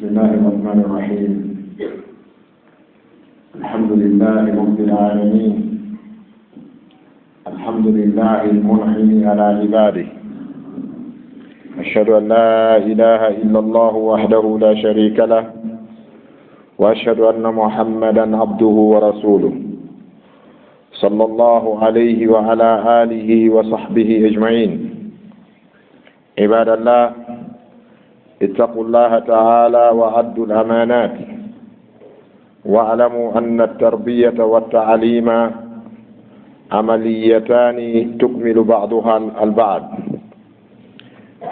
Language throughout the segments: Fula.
بسم الله الرحمن الرحيم. الحمد لله رب العالمين. الحمد لله المنعم على عباده. أشهد أن لا إله إلا الله وحده لا شريك له، وأشهد أن محمدا عبده ورسوله صلى الله عليه وعلى آله وصحبه أجمعين. عباد الله، اتقوا الله تعالى وأدوا الأمانات، واعلموا أن التربية والتعليم عمليتان تكمل بعضها البعض.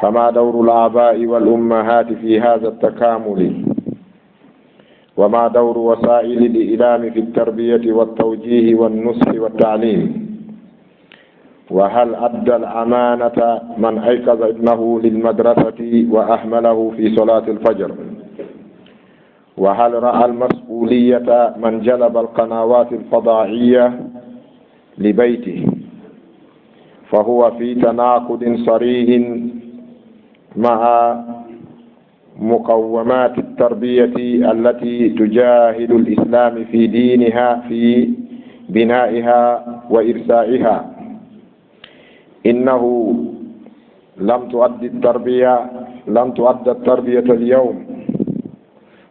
فما دور الآباء والأمهات في هذا التكامل؟ وما دور وسائل الإعلام في التربية والتوجيه والنصح والتعليم؟ وهل أدى الأمانة من أيقظ ابنه للمدرسة وأحمله في صلاة الفجر؟ وهل رأى المسؤولية من جلب القنوات الفضائية لبيته؟ فهو في تناقض صريح مع مقومات التربية التي تجاهد الإسلام في دينها في بنائها وإرسائها. إنه لم تؤدي التربية اليوم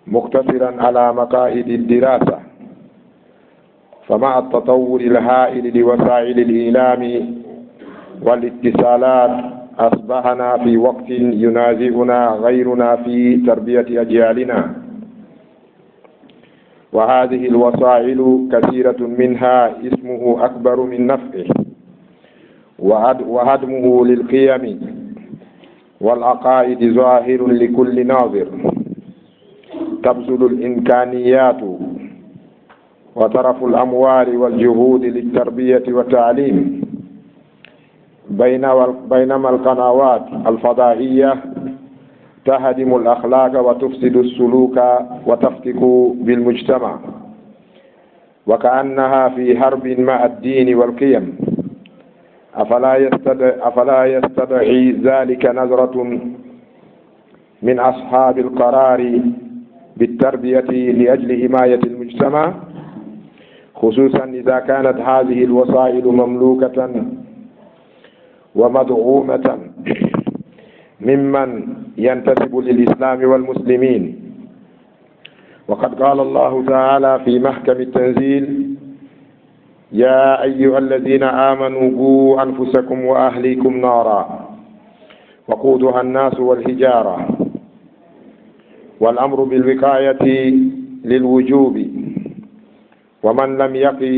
مقتصرا على مقاعد الدراسة، فمع التطور الهائل لوسائل الإعلام والاتصالات أصبحنا في وقت ينازعنا غيرنا في تربية أجيالنا، وهذه الوسائل كثيرة منها اسمه أكبر من نفعه، وهدمه للقيم والعقائد ظاهر لكل ناظر. تبذل الإمكانيات وترف الأموال والجهود للتربية والتعليم، بينما القنوات الفضائية تهدم الأخلاق وتفسد السلوك وتفتك بالمجتمع، وكأنها في حرب مع الدين والقيم. أفلا يستدعي ذلك نظرة من أصحاب القرار بالتربية لأجل حماية المجتمع، خصوصا إذا كانت هذه الوسائل مملوكة ومدعومة ممن ينتسب للإسلام والمسلمين؟ وقد قال الله تعالى في محكم التنزيل: يا أيها الذين آمنوا قوا أنفسكم وأهليكم نارا وقودها الناس والحجارة. والأمر بالوقاية للوجوب ومن لم يقي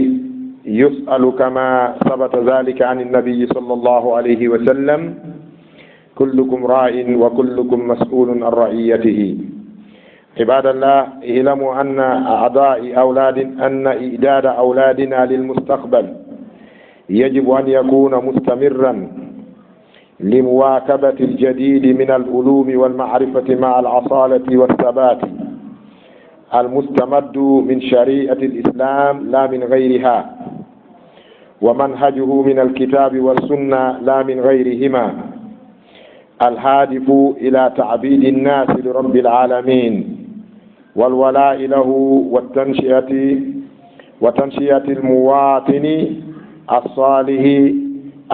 يسأل كما ثبت ذلك عن النبي صلى الله عليه وسلم كلكم راع وكلكم مسؤول عن رعيته. عباد الله، اعلموا أن إعداد أولادنا للمستقبل يجب أن يكون مستمرا لمواكبة الجديد من العلوم والمعرفة مع الأصالة والثبات المستمد من شريعة الإسلام لا من غيرها، ومنهجه من الكتاب والسنة لا من غيرهما، الهادف إلى تعبيد الناس لرب العالمين والولاء له وتنشئة المواطن الصالح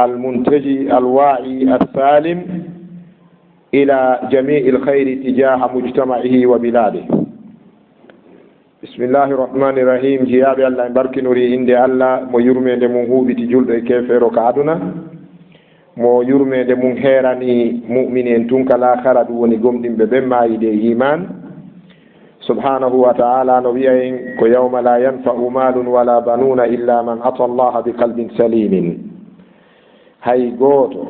المنتج الواعي السالم إلى جميع الخير تجاه مجتمعه وبلاده. بسم الله الرحمن الرحيم. جياب الله بركي نوري عند الله مو يرمي دمون هو بتجول كيفيرو كادونا مو يرمي دمون هيراني مؤمنين تنكلا خرد ونقوم دم بما يدي إيمان سبحانه وتعالى نبيين كو يوم لا ينفع مال ولا بنون إلا من أتى الله بقلب سليم. هاي غوتو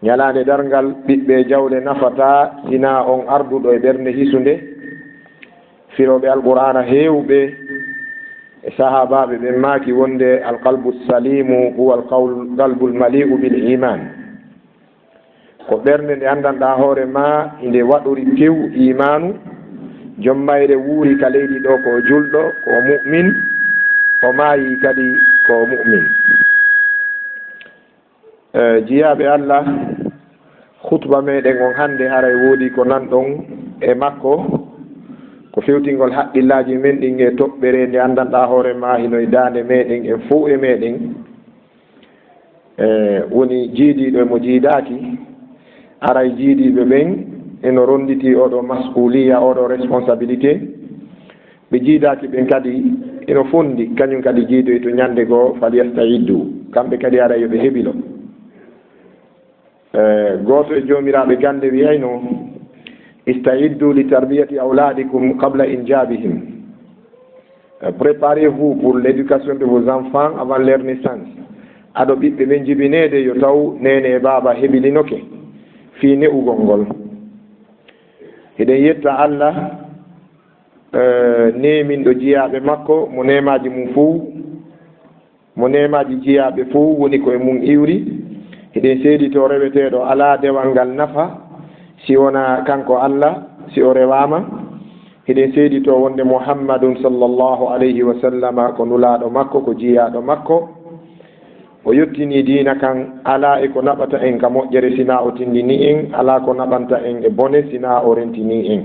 ñalaande darngal ɓiɓɓe jawle nafata sina on arduɗo e ɓernde hisunde firoɓe alqur'ana heewɓe e sahabaɓe ɓen maaki wonde alqalbu salimu huwa alqalbu lmali'u bil iman, ko ɓernde nde andanɗa hoore ma inde waɗori pew imanu, jommayre wuuri ka leydi ɗo ko julɗo, ko mu'min, o maayi kadi ko mu'min. Jiyaɓe Allah, khutba meɗen on hande haray woodi ko nanɗon e makko ko fewtingol haqqillaji men ɗin e toɓɓere nde andanɗa hoore ma hinoye dande meɗen en fo e meɗen woni jiidiɗo emo jiidaki, aray jiidiɓe ɓen eno ronditi oɗo mas'uliya, oɗo responsabilité, ɓe jiidaki ɓen kadi eno fondi kañum kadi jiidoy to ñande goo falyasta'iddu, kamɓe kadi aray yoɓe heɓilo. goto e jomiraɓe gande wiyayno ista'iddu li tarbiyati awladikum qabla injabihim, préparez-vous pour l'éducation de vos enfants avant leur naissance. aɗo ɓiɓɓe ɓen jibinede yo taw nene e baba heɓilinoke fi ne'ugol ngol. eɗen yetta Allah neminɗo jiyaɓe makko mo nemaji mum fou, mo nemaji jiyaɓe fou woni koye mum iwri. eɗen seedito reweteɗo ala dewal ngal nafa si wona kanko Allah, si o rewama. eɗen seedito wonde Muhammadun sallallahu alayhi wa sallama ko nulaɗo makko, ko jiyaɗo makko, o yettini diina kan ala e ko naɓata en ka moƴƴere sina o tindini en, ala ko naɓanta en e bone sina o rentini en.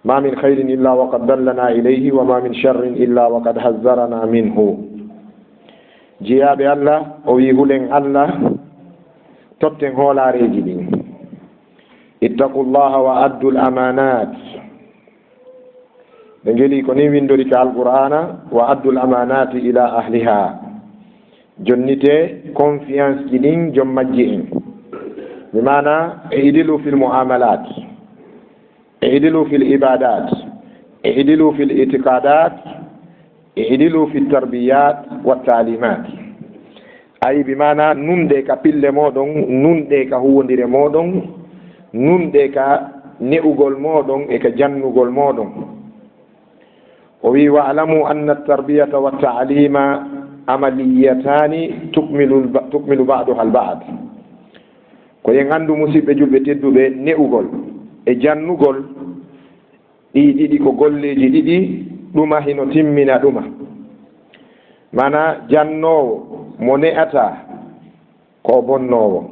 ma min khayrin illa wa qad dallana ilayhi wa ma min sharrin illa wa qad hazzarana minhu. jiyaɓe Allah, o wi hulen Allah totten hoolareji ɗin, ittaqullaha wa addul amanat. ɓe ngeli ko ni windori ka alqur'ana, wa addul amanati ila ahliha, jonnite confiance ji ɗin jom majji en, bi mana idilu fil muamalat, idilu fil ibadat, idilu fil itiqadat, idilu fil tarbiyat wa talimat. ay bi mana nunɗe ka pille moɗon, nunɗe ka huwodire moɗon, nunɗe ka ne'ugol moɗon e ka jannugol moɗon. o wi wa alamu anna tarbiyata wa ta'lima amaliyatani tukmilu ba'duha al-ba'd. ko yen andu musidɓe julɓe tedduɓe, ne'ugol e jannugol ɗi ɗiɗi ko golleji ɗiɗi, ɗuma hino timmina ɗuma. mana jannowo mo ne'ata ko bonnowo,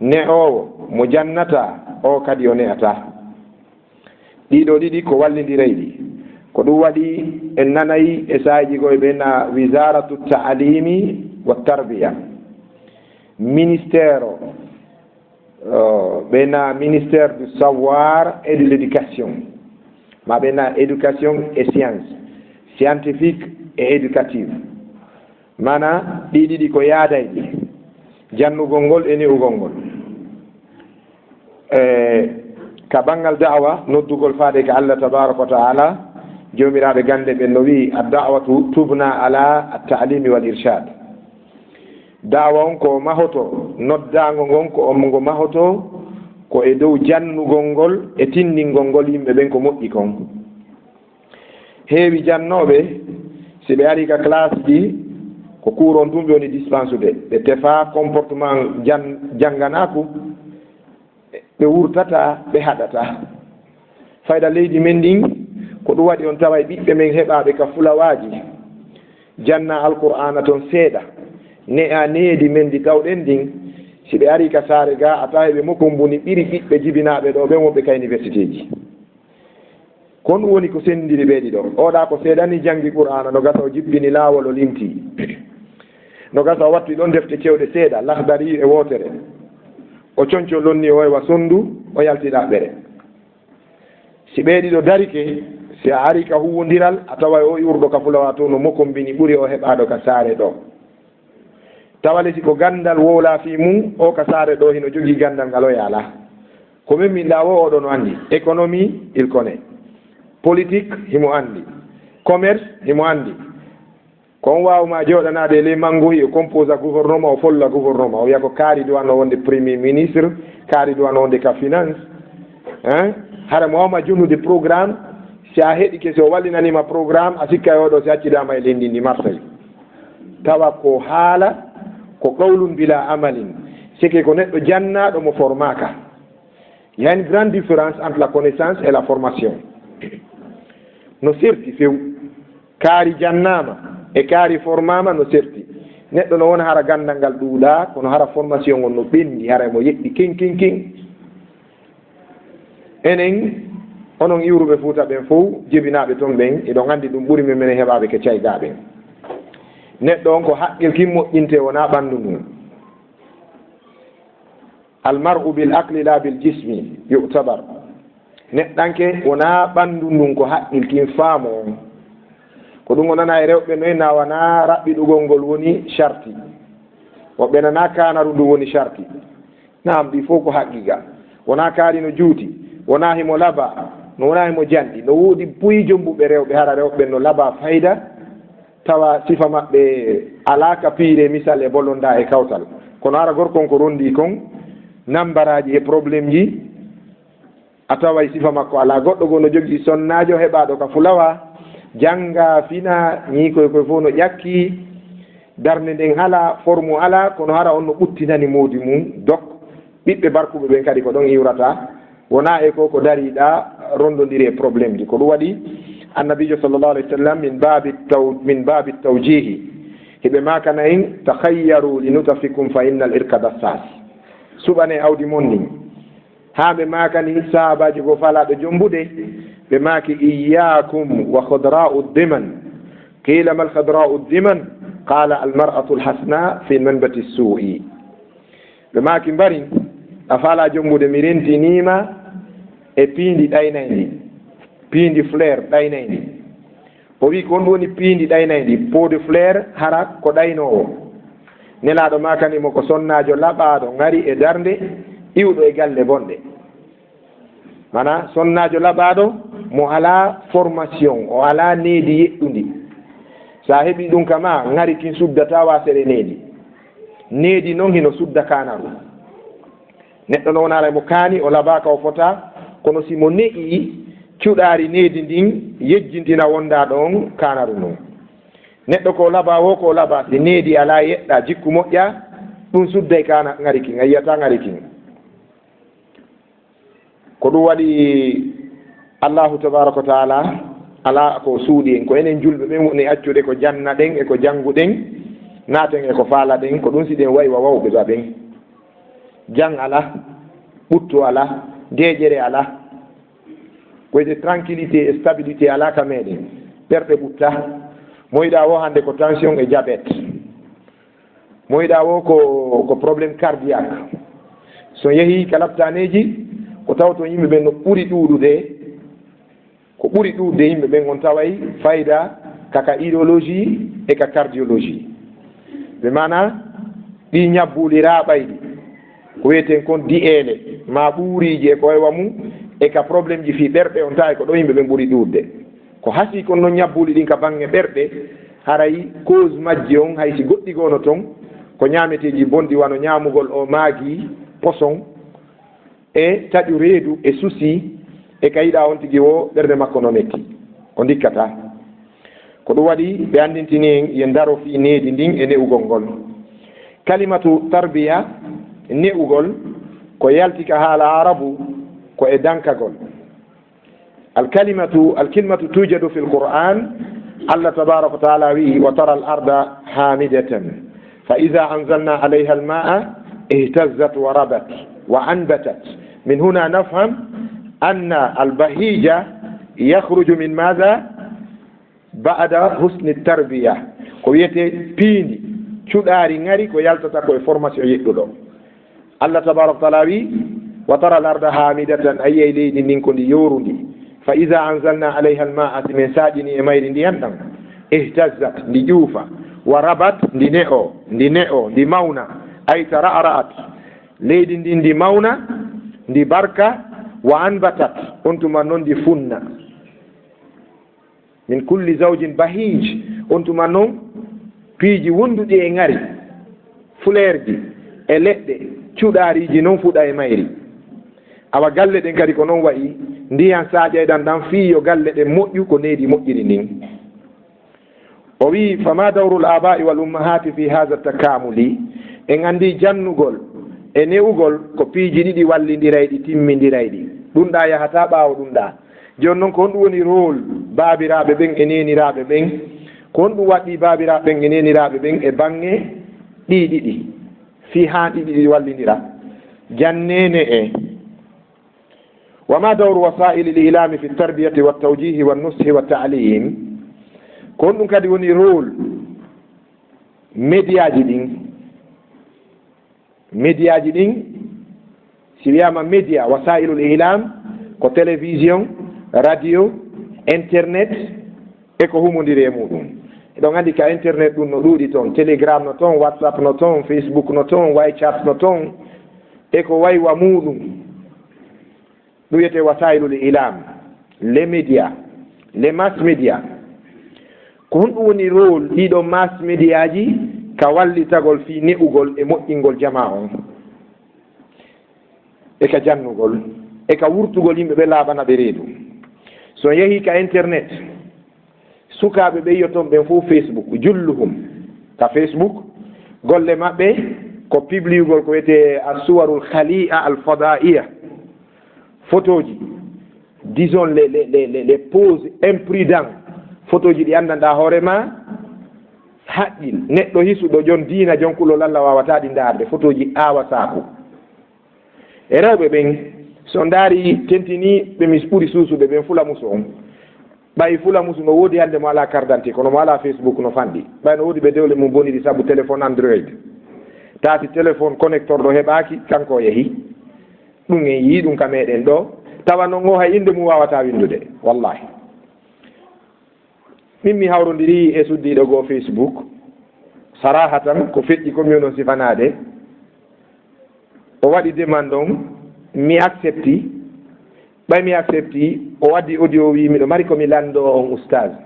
ne'owo mo jannata o kadi o ne'ata. ɗiɗo ɗiɗi ko wallidirayɗi. ko ɗum waɗi en nanayi e saaji goye ɓena wisaratu ta'alimi wa tarbiya, ministère ɓena ministère du savoir et de l'éducation, ma ɓena éducation et science, scientifique et éducative. mana ɗiɗiɗi ko yaadayɗi, jannugol ngol e ne'ugol ngol. ka bangal da'wa noddugol faade ka Allah tabaraka wa ta'ala jomiraɓe gande ɓen no wi ad-da'watu tubna ala at-ta'limi wal irshad. Da'wa on ko mahoto noddago ngon ko ngo mahoto ko e dow jannugol ngol e tindingol ngol yimɓe ɓen ko moƴƴi kon. Heewi jannoɓe si ɓe ari ka classe ji ko cours on ɗum ɓe woni dispensude ɓe tefa comportement jannganaku ɓe wurtata ɓe haɗata. Fayda leydi men ndin ko ɗum waɗi on tawa e ɓiɓɓe men heɓaɓe ka fulawaji janna alqur'ana toon seeɗa ne a needi men ndi gawɗen ndin si ɓe ari ka saare ga a tawa ɓe moko mboni ɓiri ɓiɓɓe jibinaɓe ɗo ɓen wonɓe ka université ji. kon ɗum woni ko sendiri ɓeeɗi ɗo. oɗa ko seeɗani janngi qur'ana no gasa o jibbini laawol o limti no gasa o watti ɗon defte cewɗe seeɗa lahdari e wootere o conco lonni o wa sondu o yaltiɗa ɓere. si ɓeeɗi ɗo darike si a ari ka huwodiral a tawa o yurɗo ka fulawa to no mokombini ɓuri o heɓaɗo ka saare ɗo. tawale si ko gandal wowla fi mum o ka saare ɗo hino jogii gandal ngal o yaala ko min min ɗa wo oɗo no anndi économie il connaît, politique himo anndi, commerce himo anndi. ko on wawma joɗanade les mangoyi o compose a gouvernement o folla gouvernement o wiya ko kaari duwanno wonde premier ministre kaari duwanno wonde ka finance hara mo wawma jonnude programme si a heɗi ke so wallinanima programme a sikka e oɗo si accidama e leydi ndi Marseille tawa ko haala ko qawlun bila amalin sike ko neɗɗo jannaɗo mo formaka. Il y a une grande différence entre la connaissance et la formation. no serti few kaari jannama e kaari formama no serti. neɗɗo no wona hara gandal ngal ɗuuɗa kono hara formation on no ɓendi hara mo yeɗɗi king enen onon iwruɓe Fuuta ɓen fof jibinaɓe toon ɓen eɗon andi ɗum ɓuuri men minen heɓaɓe ke caygaɓen. neɗɗo on ko haqqil kin moƴƴinte wona ɓanndu ndun. almar'u bil aqli la bil jismi yu'tabar. neɗɗanke wona ɓanndu ndun ko haqqil kin faamo on ko ɗum o nana e rewɓe noyi na wona raɓɓiɗugol ngol woni charti woɓɓe nana kanaru ndu woni charti. naam ɗi fof ko haqqiga wona kaari no juuti wona himo laba no wona himo janɗi no woodi buyijo mbuɓe rewɓe hara rewɓe no laba fayda tawa sifa maɓɓe alaka piire misal e bollonda e kawtal kono hara gorkon ko rondi kon nambaraji e probléme ji a tawa e sifa makko ala goɗɗo go no jogii sonnajo heɓaɗo ka fulawa janga fina ñiikoy koye fof no ƴakki darde nden ala forme ala kono hara on no ɓuttinani moodi mum dok ɓiɓɓe barkuɓe ɓen kadi ko ɗon iwrata wona e ko dariɗa rondodiri e probléme ji. ko ɗum waɗi annabijo sallllahu alayhi wa sallam min babi tawjihi heɓe makana en takhayyaru li nutafikum fa inna al irka dassas suɓane awdi mon ndin ha ɓe makani sahabaji go falaɗo jombuɗe ɓe maki iyakum wa khadra'u diman qila mal khadra'u diman qala al mar'atu al hasna fi manbati su'i. ɓe maki mbari a fala jombude mi rentinima e piindi ɗaynaydi piindi fleur ɗaynaydi o wi ko on woni piindi ɗaynaydi pot de fleur hara ko ɗaynowo nelaɗo makanimo ko sonnajo laɓaɗo ngari e darde iwɗo e galle bonɗe mana sonnajo laɓaɗo mo ala formation o ala needi yeɗɗudi sa heeɓi ɗum kama ngari kin suddata wasere needi noon hino sudda kanaru. neɗɗo no wonara mo kaani o laɓaka o fota kono simo ne'i cuɗaari needi ndin yejjintina wonda ɗon kanaru noon. neɗɗo ko laɓa wo ko laɓa si needi ala yeɗɗa jikku moƴƴa ɗum sudday kana ngari kin a yiyata ngari kin. ko ɗum waɗi allahu tabaraka wa taala ala ko suuɗi en ko enen julɓe ɓen woni accuɗe ko janna ɗen e ko jannguɗen naaten e ko faala ɗen ko ɗum si ɗen wayi wa wawɓe ba ɓen jang ala ɓuttu ala deƴere ala koyde tranquillité et stabilité ala ka meɗen ɓerɗe ɓutta moyiɗa wo hande ko tension e diabète moyiɗa wo ko probléme cardiaque so yeehi ka laptaneji ko tawto yimɓe ɓen no ɓuri ɗuuɗde yimɓe ɓen on taway fayda kaka idéologie e ka cardiologie ɓe mana ɗi ñabbuli raɓayɗi ko wiyeten kon di'eele ma ɓuuriji e koyewa mum e ka probléme ji fi ɓerɗe on tawi ko ɗo yimɓe ɓe ɓuri ɗurde ko hasi kon noon ñabbuli ɗin ka bange ɓerɗe haray cause majji on hay si goɗɗi gono toon ko ñameteji bonɗi wano ñamugol o maagi poson e taƴu reedu e souci e ka yiɗa on tigi o ɓerde makko no metti ko dikkata ko ɗum waɗi ɓe andintini en yen daro fi needi ndin e ne'ugol ngol kalimatu tarbiya ne'ugol ko yaltika haala arabu ko e dankagol alkalimatu tujadu fi lquran allah tabaraka wa taala wi wa tara al arda hamidatan fa ida anzalna alayha almaa ihtazzat wa rabat wa anbatat min huna nafham anna albahija yakhruju min madha ba'da husni tarbiya ko wiyete piindi cuɗaari ngari ko yaltata koye formation yeɗɗuɗo allah tabaraka wa taala wi wa tara al arda hamidatan ayiyey leydi ndin ko ndi yorundi fa ida anzalna alayha almaa si min saaƴini e mayri ndiyan ɗam ihtazzat ndi ƴuufa wa rabat ndi ne'o ndi mawna ay tara'ra'at leydi ndin ndi mawna ndi barka wa anbatat on tuma noon ndi funna min kulli zawjin bahij on tuma noon piiji wonduɗi e ngari fleur ji e leɗɗe cuɗaariji noon fuɗa e mayri awa galle ɗen kadi ko noon wayi ndiyan saaƴayɗan ɗan fiyo galle ɗen moƴƴu ko needi moƴƴiri ndin o wi fama dawru l aba'i wal ummahati fi hada takamuli en andi jannugol e ne'ugol ko piiji ɗiɗi wallidirayɗi timmidirayɗi ɗum ɗa yahata ɓaawo ɗum ɗa joni noon ko honɗum woni rôle baabiraɓe ɓen e neniraɓe ɓen ko honɗum waɗɗi baabiraɓe ɓen e neniraɓe ɓen e bange ɗi ɗiɗi fi ha ɗiɗi ɗi wallidira jannene e wama dawru wasaili l ilami fi tarbiyati wa tawjihi wa nushi wa ta'lim ko honɗum kadi woni rôle médiaji ɗin si wiyama média wasailul ilam ko télévision radio internet e ko humodiri e muɗum eɗon andi ka internet ɗum no ɗuuɗi toon télégramme no toon whatsapp no toon facebook no toon waychat no toon e ko waywa muɗum ɗum wiyete wasailul ilam les médias les mass média ko honɗum woni rôle ɗiɗo mass média ji ka wallitagol fi ne'ugol e moƴƴingol jama on e ka jannugol e ka wurtugol yimɓe ɓe laaɓana ɓe reedu so yehi ka internet sukaaɓe ɓe yiyo toon ɓen fof facebook julluhum ka facebook golle maɓɓe ko publiugol ko wiyete assuwarul khali'a al fada'iya photo ji disons les poses imprudents photo ji ɗi anndanɗa hoorema haƴƴil neɗɗo hisuɗo jon diina jonkulol Allah wawata ɗi ndaarde photo ji aawa saaku e rewɓe ɓen so ndaari tentini ɓe mis ɓuri suusuɓe ɓen fulamuso on ɓay fulamuso no woodi hannde mo ala carte d'identité kono mo ala facebook no fanɗi ɓay no woodi ɓe dewle mum boniri sabu téléphone android taati téléphone connecteur ɗo heɓaaki kanko yehi ɗum en yii ɗum ka meɗen ɗo tawa noon o hay inde mum wawata windude wallahi min mi hawrodiri e suddiɗo goo facebook sarahatan ko feƴƴi commune o sifanade o waɗi demande on mi accepti ɓay mi accepti o waddi audio wi miɗo mari komi lando on oustage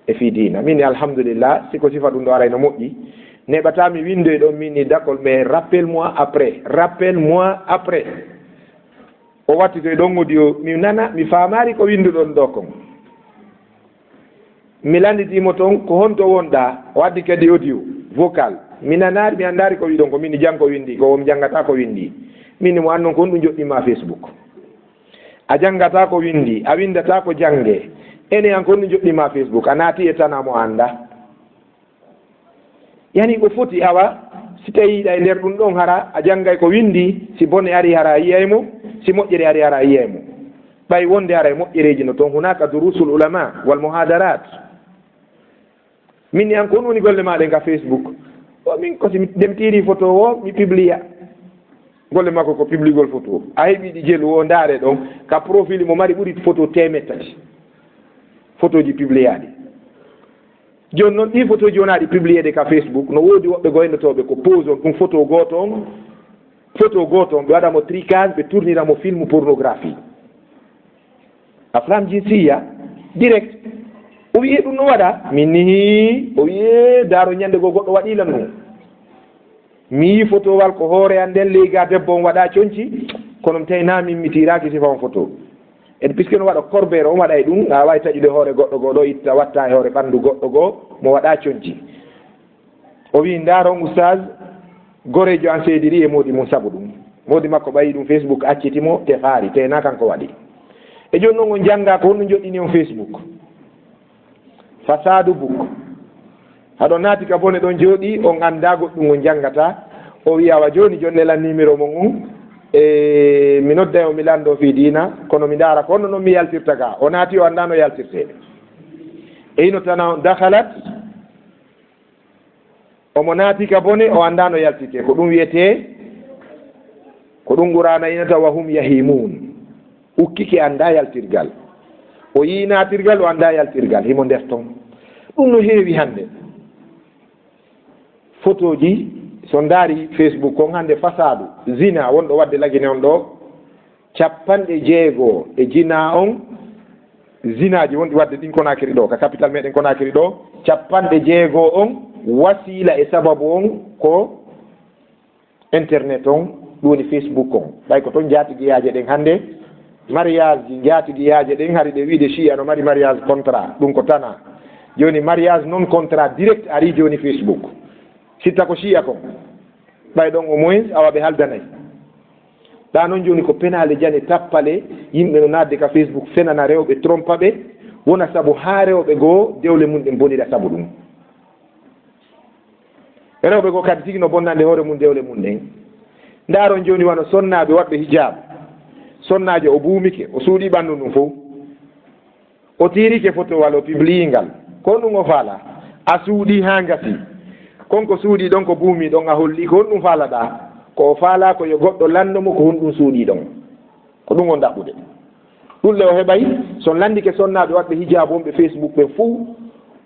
e fi dina min alhamdulillah siko sifa ɗum ɗo aray no moƴƴi neɓatami windoye ɗon min ni d'accord mais rappel moi après o wattitoye ɗon audio mi nana mi famari ko winduɗon ɗo kon mi landitimo toon ko honto wonɗa o addi kadi audio vocal mi nanari mi andari ko wiɗon ko min janggo windi ko mi jangata ko windi min mo annon ko honɗum joɗɗima facebook a jangata ko windi a windata ko jange ene an ko honɗum joɗɗima facebook a naati e tanamo anda yani ko foti awa si tawiɗa e nder ɗum ɗon hara a janggay ko windi si bone ari hara a yiyaymo si moƴƴere ari hara a yiyaymo ɓay wonde hara e moƴƴereji no toon hunaka durusul ulama wal muhadarat min ni an ko on woni golle maɗen ka facebook o min kosi ndemtiri photo o mi publia golle makko ko publigol photo a heeɓiɗi jelu o ndaare ɗon ka profil mo mari ɓuri photo temettati photo ji publiaɗi joni noon ɗi photo ji wonaɗi publiéde ka facebook no woodi woɓɓe goynotoɓe ko pose on ɗum photo goto on ɓe waɗamo tricage ɓe tourniramo film pornographie aflam jinsiya direct o wiye ɗum no waɗa min ni o wiye daaro ñande go goɗɗo waɗilan ɗum mi yi photowal ko hoore an nden leyga debbo on waɗa coñci kono mi tawi na min mi tiraki sifa on photo en puisque no waɗa corbeere on waɗa e ɗum a wawi taƴude hoore goɗɗo goo ɗo itta watta e hoore ɓanndu goɗɗo goo mo waɗa coñci o wi ndaron oustage gorejo an seediri e moodi mum sabu ɗum moodi makko ɓayi ɗum Facebook accitimo te faari te na kanko waɗi e joni noon on jannga ko honno joɗɗini on Facebook fasadu book haɗo naati ka bone ɗon jooɗi on annda goɗɗum on janngata o wiyawa joni jonnelan numéro mon on e mi nodda o mi lando fi diina kono mi ndaara ko honno noon mi yaltirta ga o naati o annda no yaltirte e ino tana dakhalat omo naati ka bone o annda no yaltirte ko ɗum wiyete ko ɗum qur'ana inata wa hum yahimun ukkiki annda yaltirgal o yi naatirgal o annda yaltirgal himo nder ton ɗum no heewi hannde photo ji so ndaari Facebook kon hannde fasadu zina wonɗo wadde lagine on ɗo 60 e jina on zinaji wonɗi wadde ɗin Conakry ɗo ka capital meɗen Conakry ɗo 60 on wasila e sababu on ko internet on ɗum woni Facebook on ɓay ko toon jaatigiyaje ɗen hannde mariage ji jaatigiyaje ɗen hari ɗe wiide chia no mari mariage contrat ɗum ko tana joni mariage non contrat direct ari joni Facebook sitta ko chia kon ɓay ɗon au moins awa ɓe haldanayi ɗa noon joni ko penale jane tappale yimɓe no nadde ka Facebook fenana rewɓe trompa ɓe wona saabu ha rewɓe goo dewle mum ɗen bonira saabu ɗum rewɓe goo kadi tigi no bonnande hoore mum dewle mum ɗen ndaron joni wano sonnaɓe waɗɓe hijab sonnajo o buumike o suuɗi ɓanndu ɗum fof o tirike photowal o publiyingal ko ɗum o faala a suuɗi ha gasi konko suuɗi ɗon ko buumi ɗon a holli ko honɗum faalaɗa ko o faala ko yo goɗɗo landomo ko honɗum suuɗi ɗon ko ɗum on ɗaɓɓude ɗulle o heɓay son landike sonnaɓe waɗɓe hijab wonɓe Facebook ɓe fuu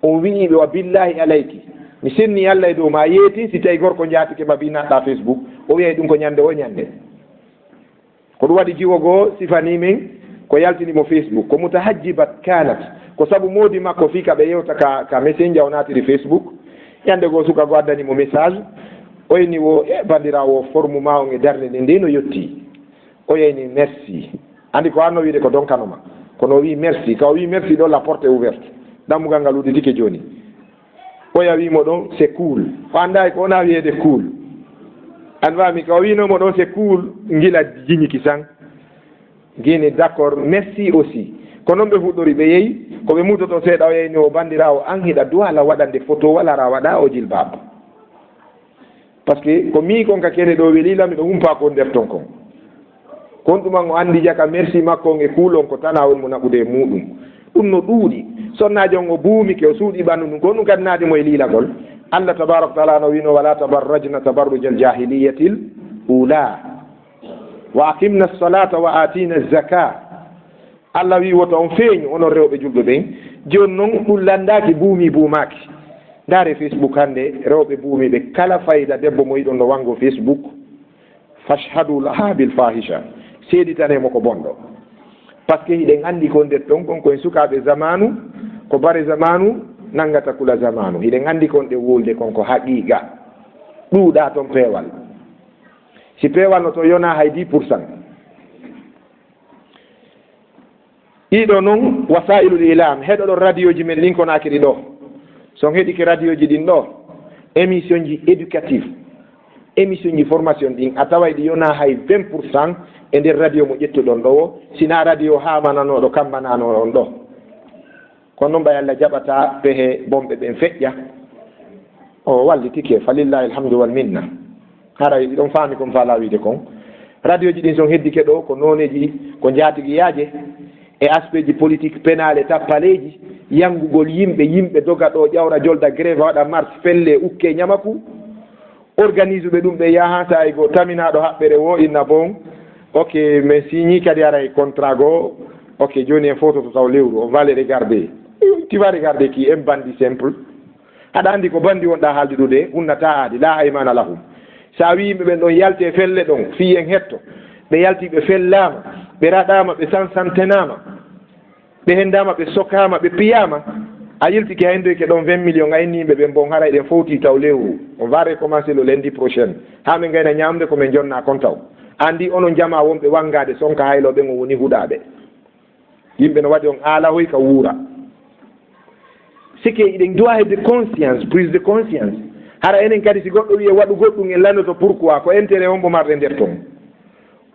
on wiiɓe wa billahi alayki mi senni Allah e dow ma yeeti si tawi gorko jaatike ma binaɗɗa Facebook o wiyay ɗum ko ñande o ñande ko ɗum waɗi jiwo goo sifani min ko yaltinimo Facebook ko mutahajjibat kanat ko sabu moodi makko fii ka ɓe yewta ka messenger o naatiri Facebook ñande goo suka go addanimo message o yini wo e bandirawo o forme ma on e darde nde nde no yetti o yeyni merci andi ko anno wiide ko donkanoma kono o wi merci ka o wi merci ɗo la porte ouverte dammugal ngal udditike joni o yawimo ɗon c'est cool o annda ko wona wiyede cool an fami ka o winomo ɗon c'est cool gila jiñiki san guine d' accord merci aussi ko noon ɓe fuɗɗori ɓe yeeyi ko ɓe mutoto seeɗa o yeyni o bandirawo an hiɗa duwala waɗande photo walara waɗa o jilbab par ce que ko mi kon ka kene ɗo welila miɗo humpa ko nder ton kon kon ɗuman o andi jaka merci makko on e cool on ko tana won mo naɓude e muɗum ɗum no ɗuuɗi sonnaji on o buumike o suuɗi ɓanndu ɗum ko ɗum kadi naadimo e liilagol Allah tabaraka wa taala no wino wala tabarrajna tabarruja aljahiliyati l ula wa aqimna salata wa atina zaka Allah wi woto on feeñu onon rewɓe julɓe ɓen joni noon ɗum landaki buumi buumaki ndaare Facebook hannde rewɓe buumiɓe kala fayida debbo mo yiɗon no wango Facebook fashhadu laha bil fahisha seeditanemo ko bonɗo par ce que hiɗen anndi ko nder ɗon kon koye sukaaɓe zamanu ko bare zamanu nangata kula zamanu hiɗen anndi kon ɗe wolde kon ko haqiqa ɗuuɗa toon peewal si peewal no to yona hay 10%. ɗiɗo noon wasailul ilam heɗoɗo radio ji men ɗin Conakry ɗo son heɗike radio ji ɗin ɗo émission ji éducative émission ji formation ɗin a taway ɗi yona hay 20% e nder radio mo ƴettuɗon ɗo o sina radio hamananoɗo kambanano on ɗo kono noon ɓay Allah jaɓata pehe bomɓe ɓen feƴƴa o wallitike falillahi alhamdu wal minna hara ɗiɗon faami kom faala wiide kon radio ji ɗin son heddike ɗo ko noneji ko jaatiguiyaje e aspect ji politique pénal e tappaleji yangugol yimɓe doga ɗo ƴawra jolda grève waɗa marche felle ukke ñamaku organise ɓe ɗum ɓe yaha sa go taminaɗo haɓɓere wo inna bon ok mais signi kadi ara e contrat go ok joni en photo to taw lewru on va les regarder tu vas regarder qui un bandit simple aɗa andi ko bandi wonɗa haalde ɗude unnata aadi la aymana lahum sa wi yimɓe ɓen ɗon yalte felle ɗon fi en hetto ɓe yalti ɓe fellama ɓe raɗama ɓe sansantenama ɓe hendama ɓe sokkama ɓe piyama a yiltiki hayndo ke ɗon 20 millions ayniɓe ɓe bon haray ɗen fawti taw lewru on va recommencer le lundi prochain ha min gayna ñamde komin jonna kon taw andi onon jama wonɓe wangade sonka hayloɓe ngo woni huɗaɓe yimɓe no waɗi on haala hoy ka wuura sike iɗen doit hedde conscience prise de conscience hara enen kadi si goɗɗo wiye waɗu goɗɗum en landoto pourquoi ko intérêt on mbo marɗe nder ton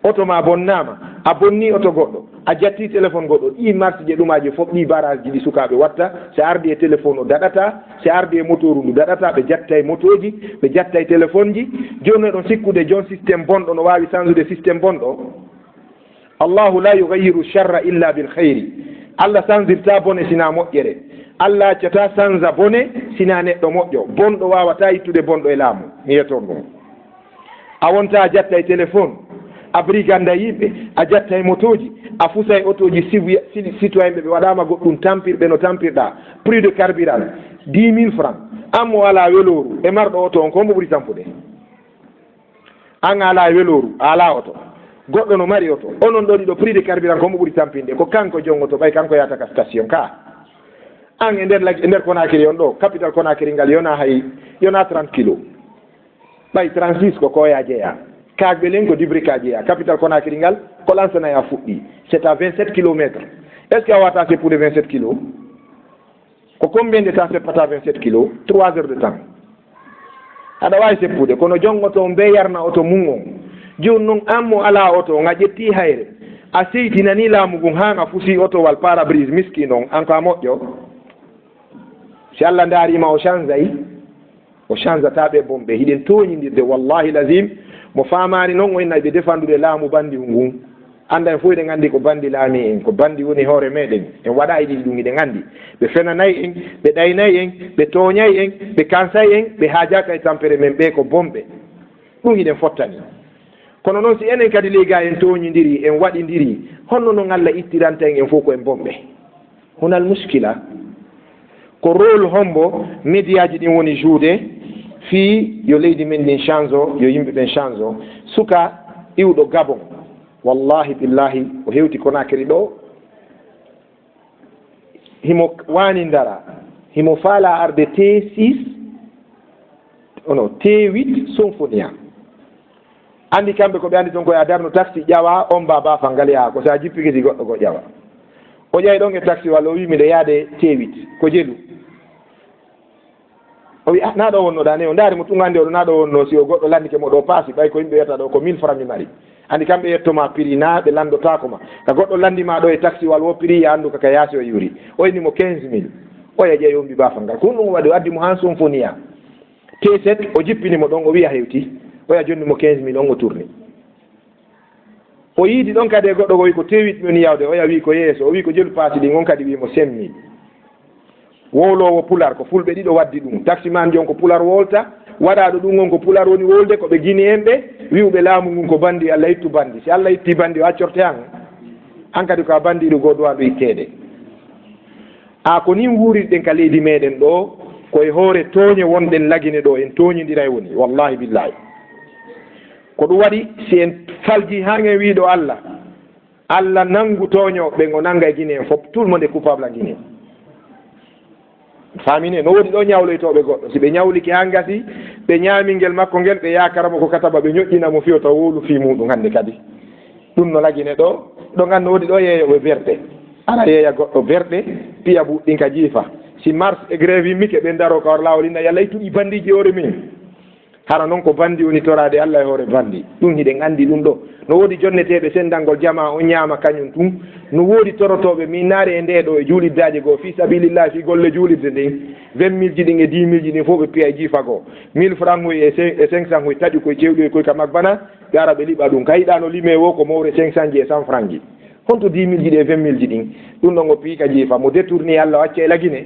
oto ma bonnama a bonni oto goɗɗo a jatti téléphone goɗɗo ɗi marche je ɗumaji fof ɗi barage ji ɗi sukaɓe watta so ardi e téléphone o daɗata so ardi e moteur ndu daɗata ɓe jatta e moto ji ɓe jatta e téléphone ji joni ɗon sikkude jon systéme bonɗo no wawi change systéme bonɗo allahu la yugayiru charra illa bil khayri allah sanzirta bone sina moƴƴere allah accata sanza bone sina neɗɗo moƴƴo bonɗo wawata ittude bonɗo e laamu mi yeton ɗum a wonta a jatta e téléphone a briganda yimɓe a jatta e motoji a fusa e autoji citoyen ɓe ɓe waɗama goɗɗum tampirɓe no tampirɗa prix de carburant 10 000 francs an mo ala weloru e marɗo auto on ko mbo ɓuuri tampude an ala weloru a ala auto goɗɗo no mari auto onon ɗo ɗiɗo prix de carburant ko mbo ɓuuri tampinde ko kanko jon auto ɓay kanko yata ka station ka an e nder Conakry on ɗo capital Conakry ngal yona 30 kilos ɓay 36 ko koya jeeya kaagɓe len ko dibrika jeeya capital Conakry ngal ko lansanaya fuɗɗi c'est à 27 kilomètres est ce que a wata seppude 27 kilos ko combien de temps seppata 27 kilos 3 heures de temps aɗa wawi seppude kono jon auto mbe yarna auto mum on joni noon an mo ala auto on a ƴetti hayre a seytinani laamu ngun han a fusi auto wal parabrise miskine on an ko a moƴƴo si allah daarima o changataɓe bomɓe hiɗen toñidirde wallahi lazim mo famani noon o innayi ɓe defandude laamu bandi ngun anda en fof eɗen anndi ko bandi laami en ko bandi woni hoore meɗen en waɗa e ɗiɗi ɗum eɗen anndi ɓe fenanayi en ɓe ɗaynayi en ɓe toñayi en ɓe kansayi en ɓe haajaka e tampere men ɓe ko bomɓe ɗum hiɗen fottani kono noon si enen kadi leyga en toñidiri en waɗidiri honno noon allah ittiranta en fof ko en bomɓe hunal muskila ko rôle hombo média ji ɗin woni joude fii yo leydi men ndin change o yo yimɓe ɓen change o suka iwɗo Gabon wallahi billahi o hewti Conakry ɗo himo wani ndara himo faala arde T6 T8 Symphonia andi kamɓe ko ɓe andi toon koye a darno taxi ƴawa on baba fangal yaha ko sa jippikiti goɗɗo ko ƴawa o ƴawi ɗon e taxi walla o wi miɗe yaade T8 ko jelu o wi naɗo wonnoɗa ne o ndaari mo tungandi oɗo naɗo wonno si o goɗɗo landike mo ɗo paasi ɓay ko yimɓe wiyata ɗo ko 1000 francs mi mari andi kamɓe yettoma prix na ɓe landotako ma ka goɗɗo landima ɗo e taxi wal wo prix ya andu kaka yaasi o yuri o inni mo 15 000 oya ƴeewi o mbi bafangal ko ɗum waɗi o addi mo han Symphonia T7 o jippini mo ɗon o wiya hewti oya jonni mo 15 000 on o tourni o yiidi ɗon kadi e goɗɗo o wi ko T8 woni yawde oya wi ko yeeso o wi ko jelu paasi ɗin on kadi wimo 5 000 wowlowo pular ko fulɓe ɗiɗo waddi ɗum taxi man jon ko pular wolta waɗaɗo ɗum on ko pular woni wolde koɓe guine en ɓe wiwɓe laamu ngun ko bandi allah ittu bandi si allah itti bandi o accorte han kadi ko a bandiɗo goɗɗo waɗo ittede ko nin wurirɗen ka leydi meɗen ɗo koye hoore tooñe wonɗen lagine ɗo en toñodiray woni wallahi billahi ko ɗum waɗi si en falji han en wiɗo allah nangu tooñoɓe o nanga e guine en fof tout le monde est coupable a guine famine no woodi ɗo ñawloytoɓe goɗɗo si ɓe ñawliki ha gasi ɓe ñaamingel makko ngel ɓe yakaramo ko kataba ɓe ñoƴƴinamo fiyo taw wowlu fi muɗum hannde kadi ɗum no lagine ɗo ganda woodi ɗo yeeyoɓe berɗe ara yeeya goɗɗo berɗe piya buɗɗin ka jiifa si mars e grève yimmike ɓe daro ka war lawol inna yallah tuɗi bandiji hoore min hara noon ko bandi woni torade allah e hoore bandi ɗum hiɗen andi ɗum ɗo no woodi jonneteɓe sendalngol jama o ñaama kañum tun no woodi torotoɓe min naari e nde ɗo e juuliddaji goo fi sabilillah fi golle juulidde ndin 20 000 ji ɗin e 10 000 ji ɗin fof ɓe piya e jiifa goo 1000 francs nguy e 500 nguy taƴu koye cewɗi koye ka magbana ɓe ara ɓe liɓa ɗum ka yiɗano lime wo ko mawre 500 ji e 100 francs ji honto 10 000 ji ɗi e 20 000 ji ɗin ɗum ɗon o pii ka jiifa mo détourni allah o acca e lagine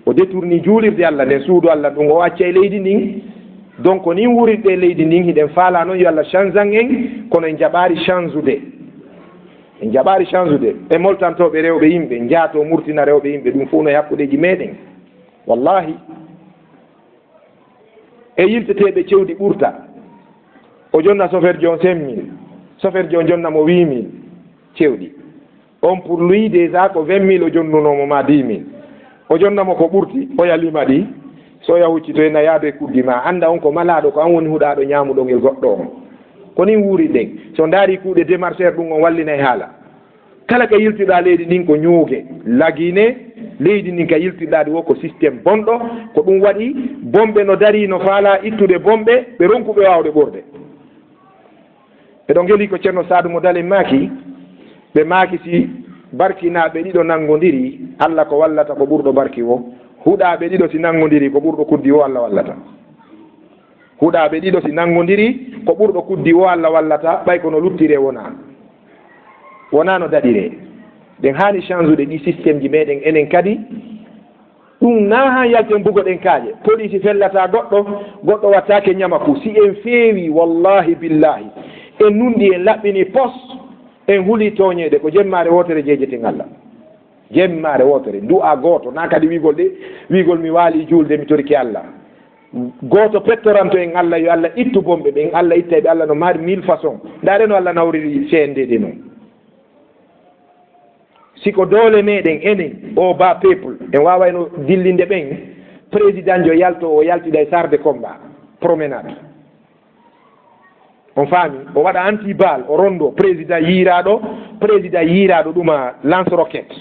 o détourni juulirde allah nden suudu allah ɗum o acca e leydi ndin donc ni wurirɗe leydi ndin hiɗen faala noon yo allah change an en kono en jaɓaari change ude e moltantoɓe rewɓe yimɓe jaato murtina rewɓe yimɓe ɗum fof no e hakkudeji meɗen wallahi e yilteteɓe cewɗi ɓurta o jonna chauffeur jon 5 000 chauffeur jon jonnamo 8 000 cewɗi on pour lui déjà ko 20 000 o jonnunomo ma 10 000 o jonnamo ko ɓurti o yalima ɗi so yahuccito ena yaado e kuddi ma anda on ko malaɗo ko an woni huɗaɗo ñamuɗo ngel goɗɗo on ko ni wuuri ɗen so daari kuuɗe démarchére ɗum on wallina e haala kala ko yiltiɗa leydi ndin ko ñuuge laguine leydi ndin ka yiltiɗaɗi wo ko systéme bonɗo ko ɗum waɗi bomɓe no dari no faala ittude bomɓe ɓe ronkuɓe wawde ɓurde ɓeɗo ngeli ko ceerno Sadou mo dale maaki ɓe maaki si barkinaɓe ɗiɗo nangodiri Allah ko wallata ko ɓurɗo barki o huɗaɓe ɗiɗo si nangodiri ko ɓurɗo kuddi o Allah wallata huɗaɓe ɗiɗo si nangodiri ko ɓurɗo kuddi o Allah wallata ɓay kono luttire wona no daɗire ɗen hani change ude ɗi systéme ji meɗen enen kadi ɗum na ha yalten bugoɗen kaaƴe police fellata goɗɗo wattake ñamaku si en feewi wallahi billahi en nunɗi en laɓɓini pos en huuli toñede ko jemmare wotere jeejeten Allah jemmare wotere du'a goto na kadi wigol mi waali julde mi torki Allah goto pettoranto en Allah yo Allah ittu bomɓe ɓen Allah ittaɓe Allah no mari 1000 façon ndaare no Allah nawriri CNDD noon siko doole meɗen enen o ba peuple en wawayno dillinde ɓen président jo yalto o yaltida e sarde combat promenade on faami o waɗa antibal o rondo président yiiraɗo ɗuma lance roquette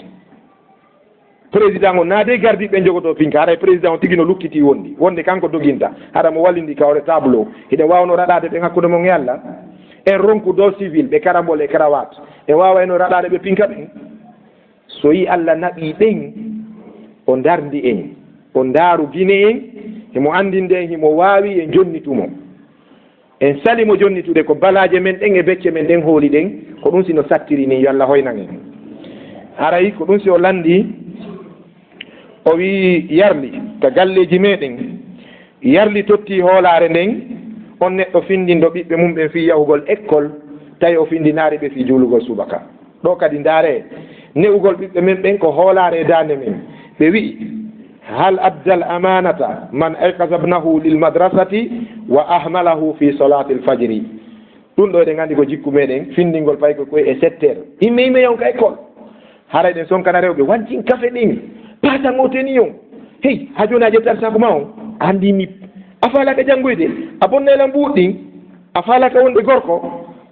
président o naade gardiɓe jogoto pinka haɗa président o tigi no lukkiti wonde kanko doginta haɗa mo wallindi kawre table o hiɗen wawno raɗade ɓen hakkude mon e Allah en ronku do civil ɓe karambol e cravate en wawayno raɗade ɓe pinka ɓen so yi Allah naɓi ɗen o dardi en o ndaaru guine en himo andinde en himo wawi en jonnitumo en salimo jonnitude ko balaje men ɗen e becce men ɗen hooli ɗen ko ɗum sino sattiri ni yo Allah hoynan en haray ko ɗum si o landi o wi yarli ka galleji meɗen yarli totti hoolare nden on neɗɗo findinɗo ɓiɓɓe mum ɓen fi yahugol école tawi o findinaari ɓe fi juulugol subaka ɗo kadi ndaare ne'ugol ɓiɓɓe men ɓen ko hoolare e dande men ɓe wi'i hal adda al amanata man ayqaza ibnahu lil madrasati wa ahmalahu fi salati al fajri ɗum ɗo eɗen gandi ko jikku meɗen findingol pay ko koye e 7 heures imme yonka école haray ɗen sonkana rewɓe wancin kafe ɗin patan o teni on hey ha joni a ƴettat saku ma on andi mi a falaka janngoyde a bonnela mbuɗɗin a falaka wonde gorko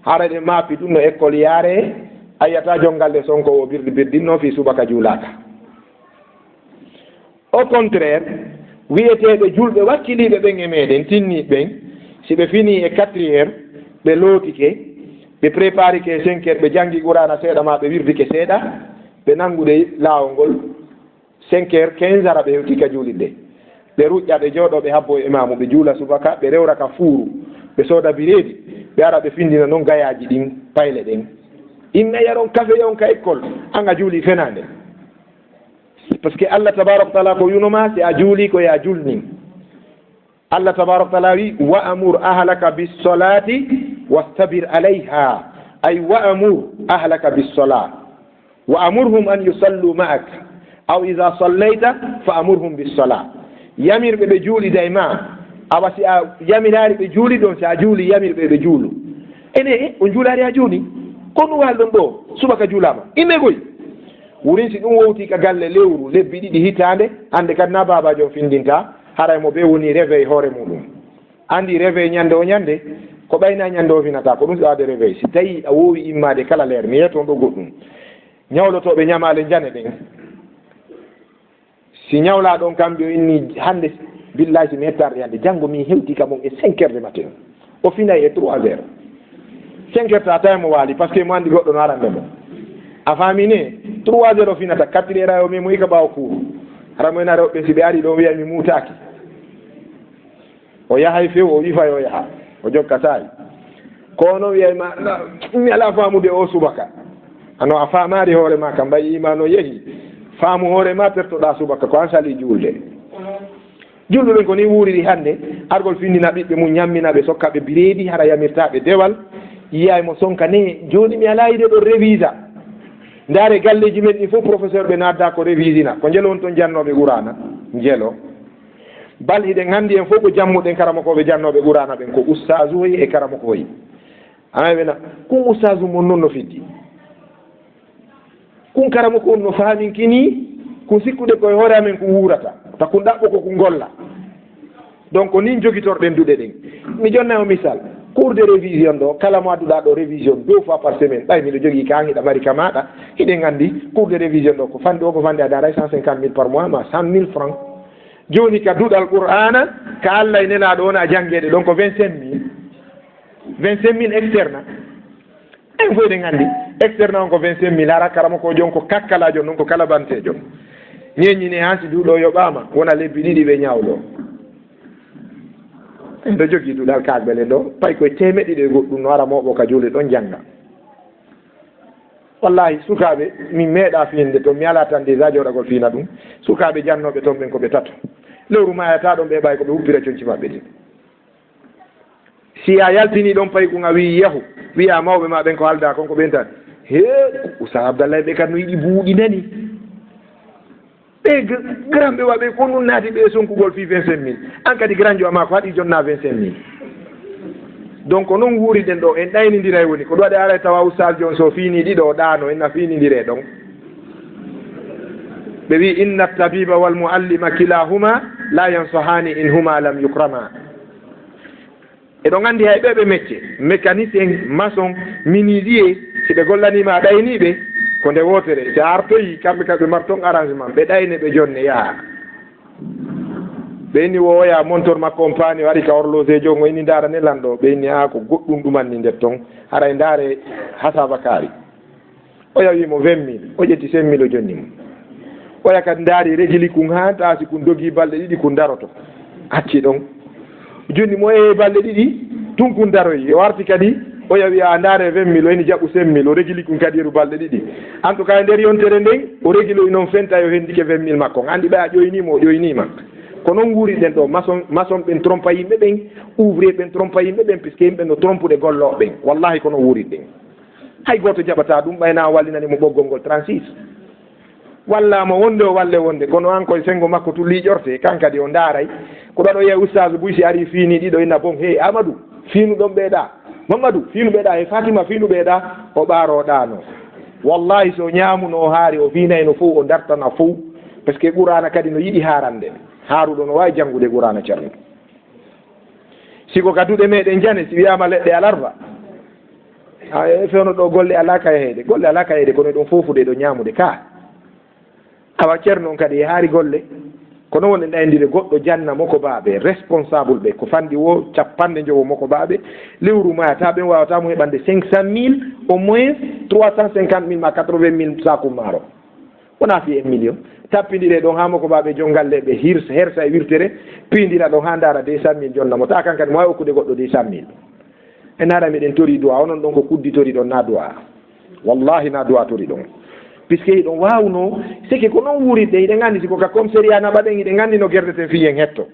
haray ɗen maapi ɗum no école yaare a yiyata jongalde sonko o birdinno fi subaka juulaka au contraire wiyeteɓe julɓe wakkiliɓe ɓen e meɗen tinniɓe ɓen si ɓe fini e 4 heures ɓe lootike ɓe préparike e 5 heures ɓe janggi qurana seeɗa ma ɓe wirdike seeɗa ɓe nangude laawol ngol 5 heures 15 ara ɓe hewtika juulidde ɓe ruƴƴa ɓe jooɗo ɓe habbo e imamu ɓe juula subaka ɓe rewra ka fuuru ɓe sooda bireedi ɓe ara ɓe findina noon gayaji ɗin payle ɗen inna yaron kafe yon ka école anga juuli fenande par ce que Allah tabaraka wa taala ko yunoma si a juuli ko ya julni Allah tabaraka wa taala wi wa amur ahlaka bis salati wastabir alayha ay wa amur ahlaka bis salat wa amurhum an yusallu ma'ak aw idha sallayta fa amurhum bis salat yamirɓe ɓe juulida e ma awa si a yamirari ɓe juuli ɗon si a juuli yamirɓe ɓe juulu ene on juulari a juuni ko ɗum waal ɗon ɗo subaka juulama imme koy wurin si ɗum wowti ka galle lewru lebbi ɗiɗi hitande hande kadi na babajo on findinta haray mo ɓe woni réveil hoore muɗum andi réveil ñande o ñande ko ɓayna ñande o finata ko ɗum si wade réveil si tawi a wowi immade kala leer mi yeton ɗo goɗɗum ñawlotoɓe ñamale jane ɗen si ñawla ɗon kamɓe o inni hande billahi mi hettarde hande janggo mi hewti ka mon e 5 heures du matin o finay e 3 heures 5 heures ta tawi mo waali par ce que mo andi goɗɗo no arande mo a famine 3 heures o finata 4 heures o mi mo yika ɓawa kuuru hara moyna rewɓe si ɓe ari ɗo wiya mi muutaki o yahay few o wifa yo yaha o jokkatayi kono wiyayma mi ala famude o subaka ano a famari hoore ma kam mbayi ima no yeehi faamu hoore ma pertoɗa subaka ko an sali julde julɗuɓen ko ni wuuriri hannde argol findina ɓiɓɓe mum ñamminaɓe sokkaɓe bireedi hara yamirtaɓe dewal yiyay mo sonka ne joni mi ala yide ɗo révisa ndaare galleji men ɗi fof professeur ɓe nadda ko révisina ko jelo on toon jannoɓe qurana jelo bal hiɗen hanndi en fof ko jammuɗen karamakoɓe jannoɓe qurana ɓen ko oustage hoyi e karamako hoyi anayi ɓena kum oustage mon noon no fiddi kun karamo ko no faamin kini kun sikkude koye hoore amen ko wurata ta kun ɗaɓɓo ko ko golla donc ni jogitorɗen duɗe ɗen mi jonna o misal cours de révision ɗo kala mo adduɗa ɗo révision 2 fois par semaine ɓay miɗo jogii ka hiɗa mari ka maɗa hiɗen anndi cours de révision ɗo ko fande o ko fande a daray 150 000 par mois ma 100 000 francs joni ka duɗal qur'ana ka allah e nelaɗo on a janggueɗe ɗon ko 25 000 externe en fof eɗen anndi externe on ko 25 000 ara karama ko jon ko kakkalajo noon ko kalabantejo ñeññini hansi duuɗo yoɓama wona lebbi ɗiɗi ɓe ñawlo endo jogii duɗal kaɓɓele ɗo pay koye temeɗɗiɗe goɗɗum no ara moɓo ka juule ɗon jangga wallahi sukaɓe min meeɗa fiinde to mi ala tan déjà joɗagol fiina ɗum sukaɓe jannoɓe toon ɓen koɓe tato lewru mayata ɗon ɓe ɓay koɓe huppira coñci maɓɓe ɗin si a yaltini ɗon pay kun a wi yahu wiya mawɓe ma ɓen ko halda konko ɓen tan he Oustaz Abdallah ɓe kad no yiɗi buuɗi nani ɓe grand ɓe waɓe ko nun naati ɓe sonkugol fi 25 000 an kadi grand jo ama ko haɗi jonna 25 000 donc noon wuuriɗen ɗo en ɗaynidira woni ko ɗo waɗe ara tawa Oustaz jon so fiini ɗiɗo ɗaano en a fiinidire ɗon ɓe wi inna tabiba wal muallima kilahuma la yansahani in huma lam yukrama eɗon anndi hay ɓeɓe métier mécanicien maçon menuisier si ɓe gollanima ɗayniɓe ko nde wotere si artoyi kamɓe kam ɓe marton arrangement ɓe ɗayne ɓe jonne yaha ɓe inni wowoya montor makko on paani waɗi ka horloge jongo inni ndaara nelan ɗo ɓe inni a ko goɗɗum ɗumanni nder ton haray ndaare hasaba kaari o yawimo 20 000 o ƴetti 5 000 o jonni mum oya kadi ndaari régili kun ha taasi kun dogii balɗe ɗiɗi kun daroto acci ɗon joni mo e balɗe ɗiɗi tun kun daroyi o arti kadi o yawi a ndaare 20 000 o eni jaɓɓu 5 000 o régili kun kadi yeru balɗe ɗiɗi en tout cas e nder yontere nden o régiloyi noon fenta yo hendike 20 000 makko anndi ɓe a ƴoynima o ƴoynima ko noon wuuriɗen ɗo maçon ɓen trompa yimɓe ɓen ouvrier ɓen trompa yimɓe ɓen puisque yimɓe no trompude golloɓe ɓen wallahi kono wuuriɗen hay goto jaɓata ɗum ɓayna wallinani mo ɓoggol ngol 36 wallama wonde o walle wonde kono an koye sengo makko tu liiƴorte kan kadi o ndaaray ko ɗaɗo yiya oustage buy si ari fiini ɗiɗo inna bon hey amadou fiinuɗon ɓeeɗa mamadou fiinu ɓeeɗa e fatima fiinu ɓeeɗa o ɓaaroɗano wallahi so ñaamuno o haari o fiinayno fof o dartana fof par ce que ɓurana kadi no yiɗi haarande haaruɗo no wawi janngude ɓurana ceerno siko ka duɗe meɗen jane si wiyama leɗɗe alarba a fewno ɗo golle ala kayeheede golle ala kayeede kono ɗon fofude ɗo ñaamude ka awa ceerno on kadi e haari golle kono wonɗe ɗayndire goɗɗo janna moko baaɓe responsable ɓe ko fanɗi wo 50 moko baaɓe lewru mayata ɓen wawata mo heɓande 500 000 au moins 350 000 ma 80 000 saku maaro wona fi 1 million tappidire ɗon ha moko baaɓe jongalle ɓe hersa e wirtere pindira ɗon ha ndaara 200 000 jonnamo ta kan kadi mo wawi okkude goɗɗo 200 000 en haɗa meɗen tori duwa onon ɗon ko kuddi tori ɗon na duwa wallahi na duwa tori ɗon puisque hiɗon wawno sike ko noon wuuriɗe hiɗen anndi siko ka commissariat naɓaɗen hiɗen anndi no guerdeten fiyen hetto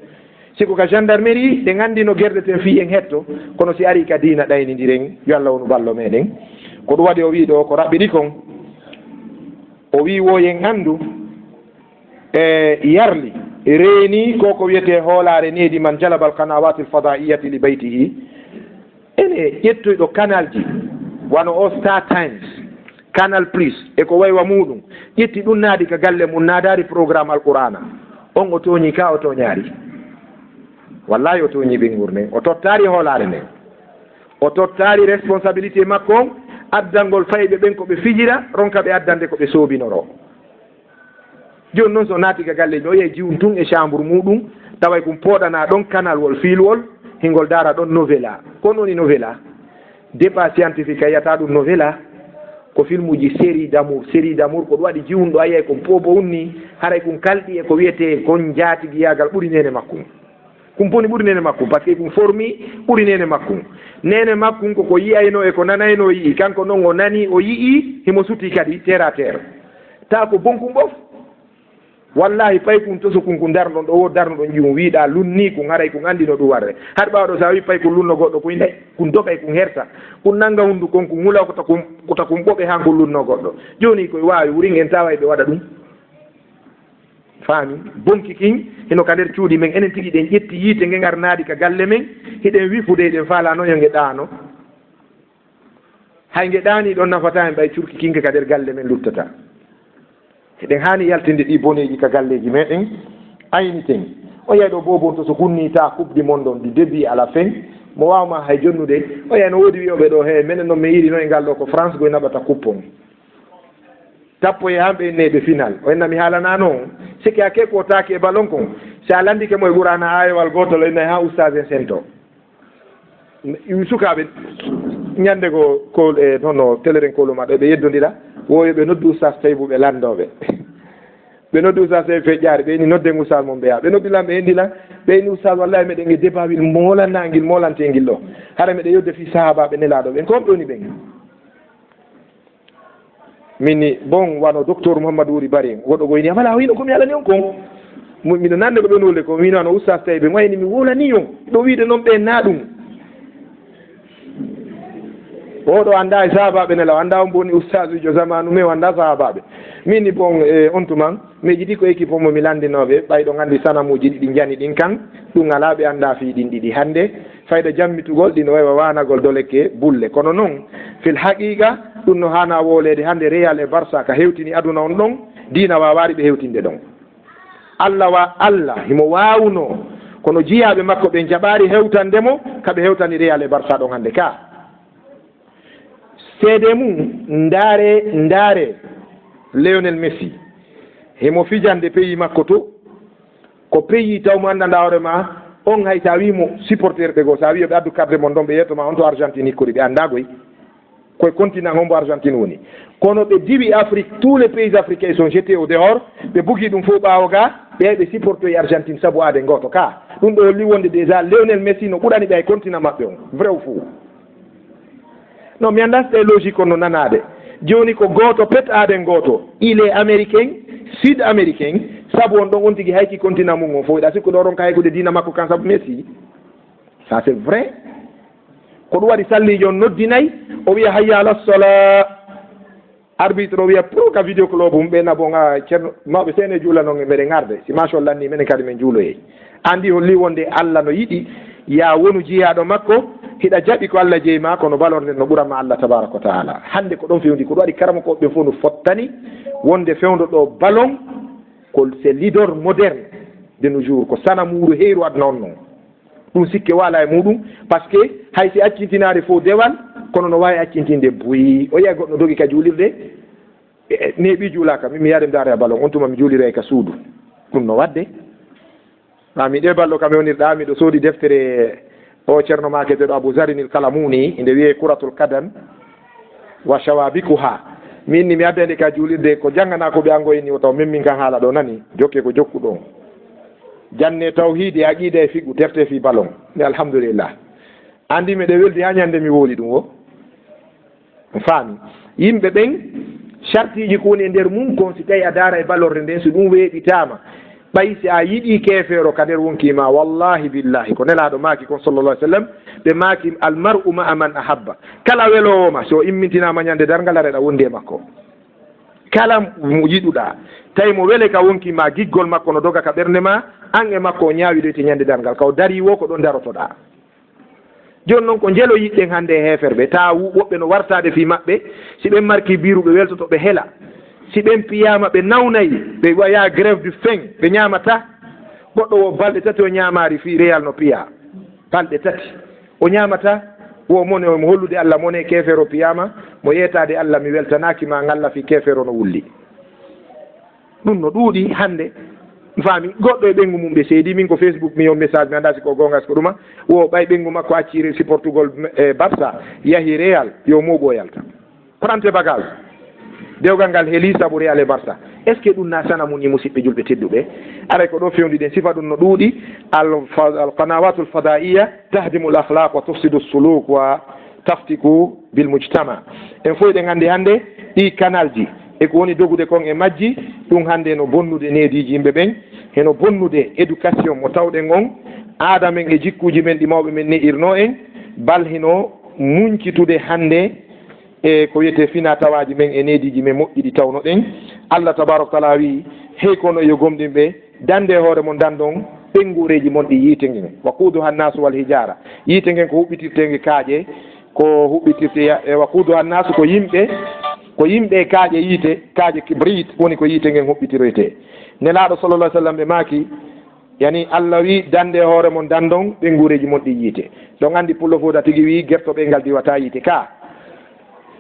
siko ka gendarmerie ɗen anndi no guerdeten fiyen hetto kono si ari ka diina ɗaynidiren yo Allah wonu ballo meɗen ko ɗum waɗi o wi ɗo ko raɓɓiɗi kon o wi woyen anndu e yarli reeni koko wiyete hoolare needi man jalabal kanawati l fadaiyati li baytihi ene ƴettoyɗo canal ji wano o Star Times Canal Plus e ko waywa muɗum ƴetti ɗum naadi ka galle mum naadari programme alqur'ana on o tooñi ka o tooñaari wallahi o tooñi ɓengur nden o tottaari hoolare nden o tottaari responsabilité makko on addangol fayɓe ɓen ko ɓe fijira ronka ɓe addande ko ɓe soobinoro joni noon so naati ka galle o yehi jiwum tun e chambre muɗum taway kum pooɗana ɗon canal wol fiilwol hingol daara ɗon novela kono woni novela débat scientifique a yiyata ɗum novela ko film uji série d'amour ko ɗum waɗi jiwunɗo a yiyay kon poobo unni haray kum kalɗi e ko wiyete kon jaatigiyagal ɓuri nene makkum kum poni ɓuri nene makkum par ce que kum formi ɓuri nene makkum nene makkum koko yiyayno e ko nanayno yii kanko noon o nani o yii himo suti kadi terre à terre ta ko bonkum ɓof wallahi pay kum toso kum ko darnoɗon ɗo wo darnoɗon jum wiiɗa lunni kum haray kum anndino ɗum warde haɗ ɓawɗo sa wi pay ko lunno goɗɗo ko nde kum doɓay kum herta kum nanga hundu kon kum hula kota kum ɓoɓe han ko lunno goɗɗo joni koye wawi wurin en tawa ɓe waɗa ɗum faami bonki kin hino ka nder cuuɗi men enen tigi ɗen ƴetti yiite nge ngar naadi ka galle men hiɗen wifude eɗen falano yo nge ɗaano hay nge ɗaani ɗon nafata en ɓay curki kinke ka nder galle men luttata eɗen hani yaltinde ɗi boneji ka galleji meɗen ayni ten o yeyɗo bobon to so kunnita kubdi mon ɗon du début à la fin mo wawma hay jonnude o yey no woodi wiyoɓe ɗo he minen noon mi yiɗi no e ngal ɗo ko France goye naɓata kuppon tappo e hamɓe neɓe final o enna mi haalana noon sikki a kekkotaki e ballon kon sa landike mo e ɓurana ayewal gotol o ennayi ha oustage en sento sukaɓe ñande ko e noon téléren kolumaɗo ɓe yeddodira woyo ɓe noddu oustage tawi ɓe landoɓe ɓe noddi oustage tawi feƴƴaari ɓeyni nodden oustage mon ɓeya ɓe noddilan ɓe hendilan ɓeyni oustage wallahi meɗen e débat wil molanagil molantengil ɗo hara meɗen yodde fi sahabaɓe nelaɗo ɓen kom ɗoni ɓen minni bon wano docteur Mouhamadou Wuri Bari goɗɗo goyni wala wino komi alani on kon miɗo nande ko ɗon wolde ko min wano oustage tawi ɓe wayni mi wolani on ɗo wiide noon ɓe na ɗum oɗo anda e sahabaɓe nela anda on boni oustage ujo zamanu mais anda sahabaɓe min ni bon on tuman mi jiiɗi ko équipe omo mi landinoɓe ɓayɗo gandi sanamuji ɗi jani ɗin kan ɗum ala ɓe anda fi ɗin ɗiɗi hande fayda jammitugol ɗino wawa wanagol dolekke bulle kono noon fil haqiqa ɗum no hana wolede hande Real e Barça ka hewtini aduna on ɗon dina wawari ɓe hewtinde ɗon Allah himo wawno kono jiyaɓe makko ɓe jaɓari hewtandemo kaɓe hewtani Real e Barça ɗon hande ka seede mum ndaare Lionel Messi himo fijande pays makko to ko pays taw mo andanda hoore ma on hay sa wimo supporter ɓe goo sa wi ɓe addu carte mon ɗon ɓe yettoma on to Argentine hikkori ɓe andagoy koye continent hombo Argentine woni kono ɓe diwi Afrique tous les pays africains sont jetés au dehors ɓe bugi ɗum fof ɓaawo ga ɓe ɓe supportoye Argentine sabu aade goto ka ɗum ɗo holli wonde déjà Lionel Messi no ɓurani ɓe hay continent maɓɓe on vrai ou fou non mi anda so logique on no nanade joni ko goto pet aden goto il est américain sud américain sabu on ɗon on tigui hayki continent mum on fo ɗa sikku ɗo ɗon ka haykude dina makko kan sabu Messi ça c'est vrai ko ɗum waɗi sallijo on noddinayi o wiya hayya ala sola arbitre o wiya pour ka vidéo club mum ɓe nabonga ceerno mawɓe sene juula noon mbeɗe garde si machallah ni minen kadi min juuloye andi holli wonde Allah no yiɗi ya wonu jiyaɗo makko hiɗa jaɓi ko Allah jeeyima kono balorde no ɓuranma Allah tabaraka wa taala hande ko ɗon fewndi ko ɗum waɗi karama koɓe fof no fottani wonde fewndo ɗo ballon ko c'est leader moderne de nos jours ko sana muɗo heyru aduna on noon ɗum sikke wala e muɗum par ce que hay si accintinade fof dewal kono no wawi accintinde boyi o yiya goɗɗo dogi ka juulirde neeɓi juulaka min mi yaade mi daara e ballon on tuma mi juulira e ka suudu ɗum no wadde mi ɗe ballo kam wonirɗa miɗo soodi deftere o ceerno maketeɗo Abou Zarinil Kalamuni inde wiye Kuratul Kadam wa shawabikuha min ni mi addande ka juulirde ko janggana ko ɓe angoyni o taw min min kan haala ɗo nani jokke ko jokkuɗo janne tawhidi aqida e fiqu terte fi ballon mi alhamdulillah andi miɗe weldi ha ñande mi wooli ɗum o faami yimɓe ɓen chartiji ko woni e nder mum kon si tawi a daara e ballorde nden so ɗum weeɓitama ɓay si a yiɗi keefeero ka nder wonkima wallahi billahi ko nelaɗo maaki kon sallallah alih sallam ɓe maaki almar'u ma'a man ahabba kala welowoma so immintinama ñande dargal areɗa wondi e makko kala mo yiɗuɗa tawi mo wele ka wonkima giggol makko no doga ka ɓernde ma an e makko o ñaawiɗoyte ñande dargal kaw dari wo ko ɗon darotoɗa joni noon ko jelo yiɗɗen hannde e heeferɓe ta woɓɓe no wartade fi maɓɓe si ɓen marki biru ɓe weltoto ɓe hela si ɓen piyama ɓe nawnayi ɓe waya grève du faim ɓe ñamata goɗɗo wo balɗe tati o ñamari fi Real no piya balɗe tati o ñamata wo mone mo hollude Allah mone kefere o piyama mo yetade Allah mi weltanaki ma ngalla fi kefere no wulli ɗum no ɗuuɗi hande faami goɗɗo e ɓengu mum ɓe seedi min ko Facebook mi yo message mi anda si ko gonga ko ɗuma wo ɓay ɓengu makko acciri supportugol Barça yahi Real yo moɓo yalta prante bagage dewgal ngal heeli sabu Real e Barça est ce que ɗum na sana mum ni musidɓe julɓe tedduɓe aray ko ɗo fewndi ɗen sifa ɗum no ɗuuɗi al qanawatu l fadaiya tahdimu l akhlaq wa tufsidu suluk wa taftiku bil mujtama en fof ɗen anndi hannde ɗi canal ji e ko woni dogude kon e majji ɗum hannde no bonnude neediji yimɓe ɓen heno bonnude éducation mo tawɗen on aada men e jikkuji men ɗi mawɓe men ne'irno en bal heno muñcitude hannde e ko wiyete fina tawaji men e neediji men moƴƴi ɗi tawno ɗen Allah tabaraka taala wi hey kono yo gomɗin ɓe dande hoore mon dandon ɓengureji mon ɗi yiite ngen waquduha nnasu wal hijara yiite ngen ko huɓɓitirtege kaaƴe ko huɓɓitirte waquduha nnasu ko yimɓe ko yimɓe kaaƴe yiite kaaƴe kibrit woni ko yiite ngen hoɓɓitiroyte nelaaɗo sallallah sallam ɓe maaki yani Allah wi dande hoore mon dandon ɓe nguureji mon ɗi yiite ɗon anndi pullo fouta tigi wi gertoɓe ngal diwata yiite ka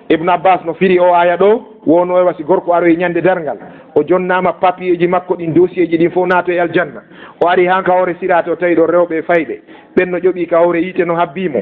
Ibn Abbas no firi o aya ɗo wono e wasi gorko aroye ñande darngal o jonnama papier ji makko ɗin dossier ji ɗin fof naato e aljanna o ari han ka hoore sirate o tawi ɗo rewɓe fayɓe ɓen no ƴoɓi ka hoore yiite no habbimo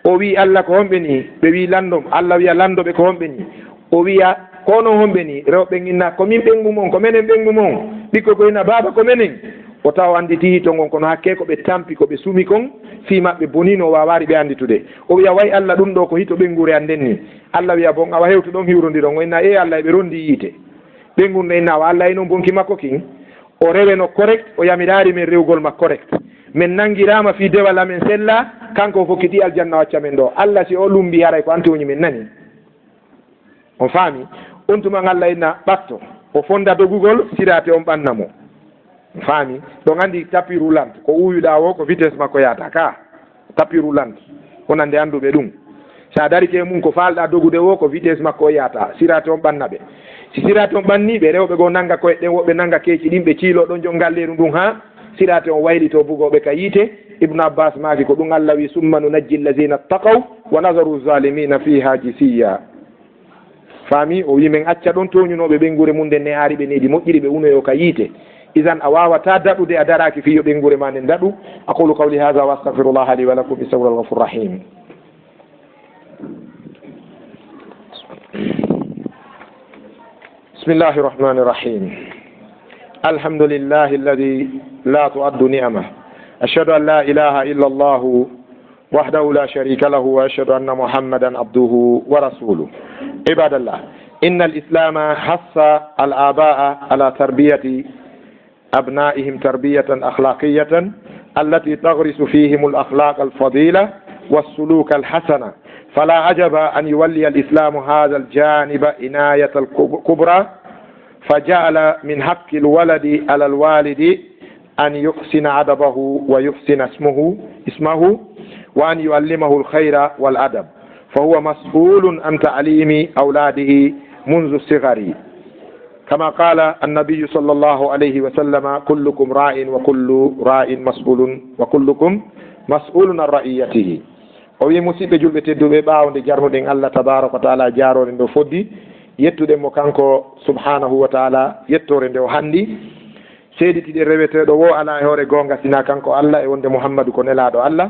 o wi Allah ko honɓe ni ɓe wi landom Allah wiya landoɓe ko honɓe ni o wiya kono honɓe ni rewɓe ginna komin ɓengu mon ko menen ɓengu mon ɓikko koyna baba ko menen o taw anditi hito ngon kono hakke ko ɓe tampi ko ɓe sumi kon fi maɓɓe bonino wawari ɓe anditude o wiya way Allah ɗum ɗo ko hito ɓengure anden ni Allah wiya bon awa hewtu ɗon hiwrodiron o inna e Allah eɓe rondi yiite ɓengunde inna awa Allah eno bonki makko kin o reweno correct o yamirari men rewgol ma correct min nangirama fi dewal amen sella kanko fokkiti aljanna wacca men ɗo Allah si o lumbi haray ko antoñi min nani on faami on tuman Allah inna ɓatto o fonda dogugol sirate on ɓannamo faami ɗon anndi tapis roulant ko uyuɗa o ko vitesse makko yata ka tapis roulant wonande annduɓe ɗum sa darike mum ko falɗa dogude o ko vitesse makko o yata sirate on ɓanna ɓe si sirate on ɓanniɓe rewɓe goo nanga koye ɗen woɓɓe nanga keeci ɗin ɓe ciilo ɗon jongalleru ɗum ha sirate on waylito bugoɓe ka yiite Ibnu Abbas maaki ko ɗum Allah wi summa nunajji allazina ttaqaw wa nazaru zalimina fiha jisiya faami o wi men acca ɗon toñunoɓe ɓengure mum nden ne haari ɓe needi moƴƴiri ɓe unoyo ka yiite idan a wawata daɗude a daraki fiyo ɓengure ma nden daɗu aqulu qawli hadha wa astaghfirullah li wa lakum bisawri al-ghafur rahim bismillahi irrahmani irrahim alhamdulillahi alladi la tuaddu ni'amah ashhadu an la ilaha illa allahu wahdahu la sharika lahu wa ashhadu anna muhammadan abduhu wa rasuluh ibadallah inna al-islama hassa al-aba'a ala tarbiyati أبنائهم تربية أخلاقية التي تغرس فيهم الأخلاق الفضيلة والسلوك الحسنة فلا عجب أن يولي الإسلام هذا الجانب عناية الكبرى فجعل من حق الولد على الوالد أن يحسن أدبه ويحسن اسمه وأن يعلمه الخير والأدب فهو مسؤول عن تعليم أولاده منذ الصغر كما قال النبي صلى الله عليه وسلم كلكم راع وكل راع مسؤول وكلكم مسؤول عن رعيته o wi musidɓe julɓe tedduɓe ɓaawde jarnuɗen Allah tabaraka wa taala jaarore nde foddi yettuɗen mo kanko subhanahu wa taala yettore nde o hanndi seeditiɗe reweteɗo wo ala e hoore goonga sina kanko Allah e wonde Muhammadu ko nelaɗo Allah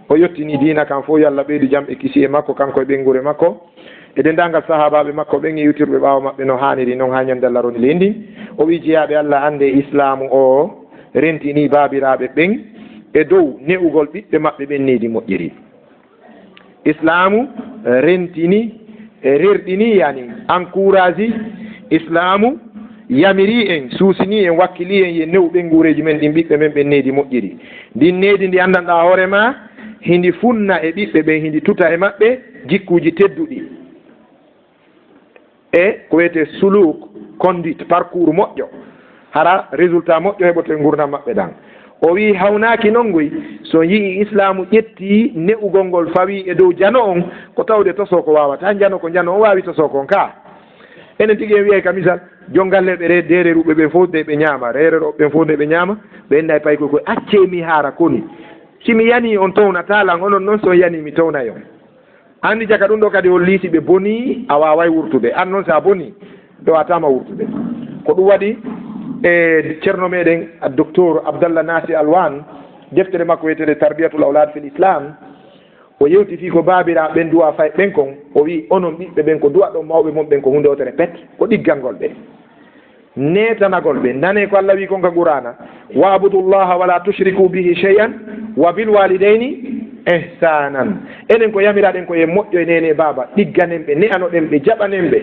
o yettini diina kan fof yo Allah ɓeydu jam e kisi e makko kanko e ɓengure makko e dendagal sahabaɓe makko ɓen e yiwtirɓe ɓaawo maɓɓe no haniri noon ha ñande Allah roni lendi o wi jeeyaɓe Allah ande islamu o rentini babiraɓe ɓen e dow ne'ugol ɓiɓɓe maɓɓe ɓen needi moƴƴiri islamu rentini e rerɗini yani encourage islamu yamiri en suusini en wakkili en ye new ɓengureji men ɗin ɓiɓɓe men ɓen needi moƴƴiri ndin needi ndi andanɗa hoore ma hindi funna e ɓiɓɓe ɓen hindi tuta e maɓɓe jikkuji tedduɗi e ko wiyete suluk conduite parcours moƴƴo hara résultat moƴƴo heɓoto e gurdam maɓɓe ɗan o wi hawnaki nongoy so yii islamu ƴetti ne'ugol ngol fawi e dow jano on ko tawde toso ko wawata jano ko jano o wawi toso kon ka enen tigui en wiyay ka misal jongalleɓe re dereruɓe ɓen fof de ɓe ñaama rereroɓe ɓen fof de ɓe ñaama ɓe enna e pay koy accemi haara koni simi yani on townatalan onon noon so yani mi townayo andi jaka ɗum ɗo kadi on liisi ɓe boni a waway wurtude an noon sa boni ɗo watama wurtude ko ɗum waɗi e ceerno meɗen docteur Abdallah Nasi Alwan deftere makko wiyetede tarbiyatul awlad fil islam o yewti fi ko babira ɓen duwa fay ɓen kon o wi onon ɓiɓɓe ɓen ko duwa ɗon mawɓe mon ɓen ko hunde wotere pet ko ɗiggalngol ɓe netanagol ɓe nane ko Allah wi konka qur'ana wa'budullaha wala tushriku bihi shay'an wa bil walidayni ihsanan enen ko yamiraɗen koye moƴƴo e nene baba ɗigganen ɓe ne'anoɗen ɓe jaɓanen ɓe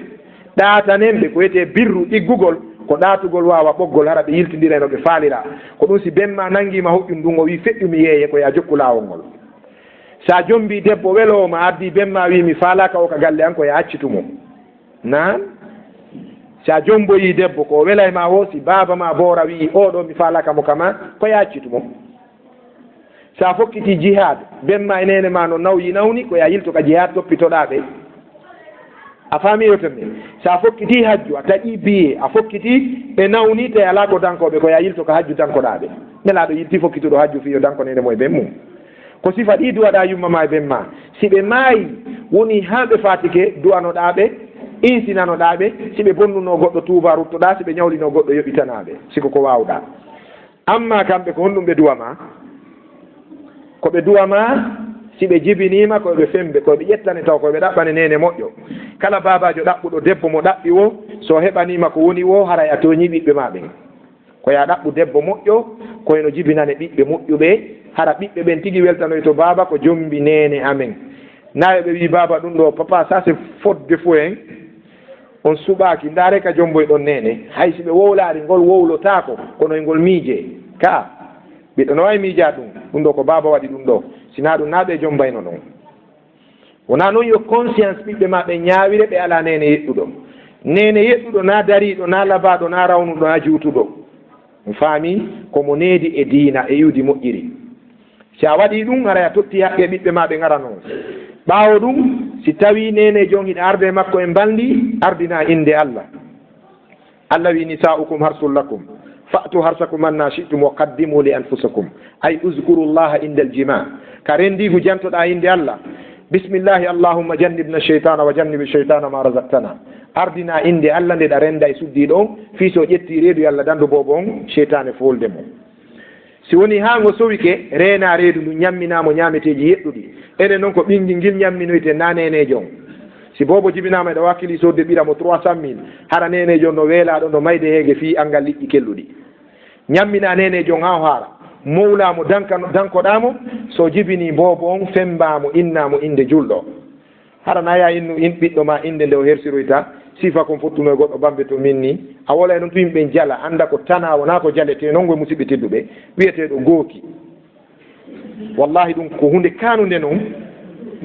ɗatanen ɓe ko wiyete birru ɗiggugol ko ɗatugol wawa ɓoggol hara ɓe yiltidira no ɓe faalira ko ɗum si benma nanguima hoƴƴum ɗum o wi feƴƴumi yeeye koye a jokku lawol ngol sa jombi debbo welowoma addi benma wi mi faalaka o ka galle an koye accitumo nan sa jomboyi debbo ko welayma o si baba ma boora wi oɗo mi faalaka mo kama koye accitumo sa fokkiti jihad benma e nene ma no nawyi nawni koye a yilto ka jihad toppitoɗaɓe a faami yo tan so a fokkiti hajju a taƴi biye a fokkiti ɓe nawni te ala ko dankoɓe ko ya yilto ko hajju dankoɗaɓe nelaɗo yilti fokkituɗo hajju fiyo dankonede mo e ɓen mum ko sifa ɗi duwaɗa yummama e ɓen ma si ɓe maayi woni hamɓe fatike duwanoɗaɓe insinanoɗaɓe si ɓe bonnuno goɗɗo tuuba ruttoɗa si ɓe ñawlino goɗɗo yoɓitanaɓe siko ko wawɗa amma kamɓe ko honɗum ɓe duwama ko ɓe duwama si ɓe jibinima koɓe fembe koɓe ƴettane taw koɓe ɗaɓɓane nene moƴƴo kala babajo ɗaɓɓuɗo debbo mo ɗaɓɓi wo so heɓanima ko woni wo haray a toñi ɓiɓɓe ma ɓen koya ɗaɓɓu debbo moƴƴo koyeno jibinane ɓiɓɓe moƴƴuɓe hara ɓiɓɓe ɓen tigui weltanoy to baba ko jombi nene amen nawe ɓe wi baba ɗum ɗo papa ça c'est fodde fo en on suɓaki ndaare ka jomboy ɗon nene hay si ɓe wowlari ngol wowlotako kono ngol miije ka ɓiɗɗo no wawi miija ɗum ɗo ko baba waɗi ɗum ɗo sina ɗum na ɓe jombayno ɗon wona noon yo conscience ɓiɓɓe ma ɓe ñawire ɓe ala nene yeɗɗuɗo nene yeɗɗuɗo na dariɗo na labaɗo na rawnuɗo na juutuɗo faami komo needi e diina e yiwdi moƴƴiri si a waɗi ɗum ara a totti haqqe ɓiɓɓe ma ɓe ngara noon ɓaawo ɗum si tawi nene jon hiɗa arde makko e mbaldi ardina inde allah allah wi nisa'ukum harsul lakum fa'tu harsakum anna shi'tum wa qaddimu li anfusakum ay uzkuru llaha inda aljima ka rendigu jantoɗa inde allah bismillahi allahumma jannibna cheytana wa jannibi cheytana ma razaqtana ardina inde allah nde ɗa renda e suddiɗo on fii so ƴetti reedu allah dandu bobo on cheytane folde mo si woni ha ngo sowike reena reedu ndu ñamminamo ñameteji yeɗɗuɗi enen noon ko ɓingi ngil ñamminoyte na nenejo on si bobo jibinama eɗa wakkili sodde ɓiramo 300 000 hara nenejo no weelaɗo no mayde heege fi angal liƴƴi kelluɗi ñammina nenejo on ha o haara mowlamo dankoɗamo so jibini bobo on fembamo innamo inde julɗo hara naya innu in ɓiɗɗo ma inde nde o hersiroyta sifa kon fottuno e goɗɗo bambe to min ni a wola noon to yimɓe jala anda ko tana wona ko jalete noon goye musidɓe tedduɓe wiyeteɗo gooki wallahi ɗum ko hunde kanude noon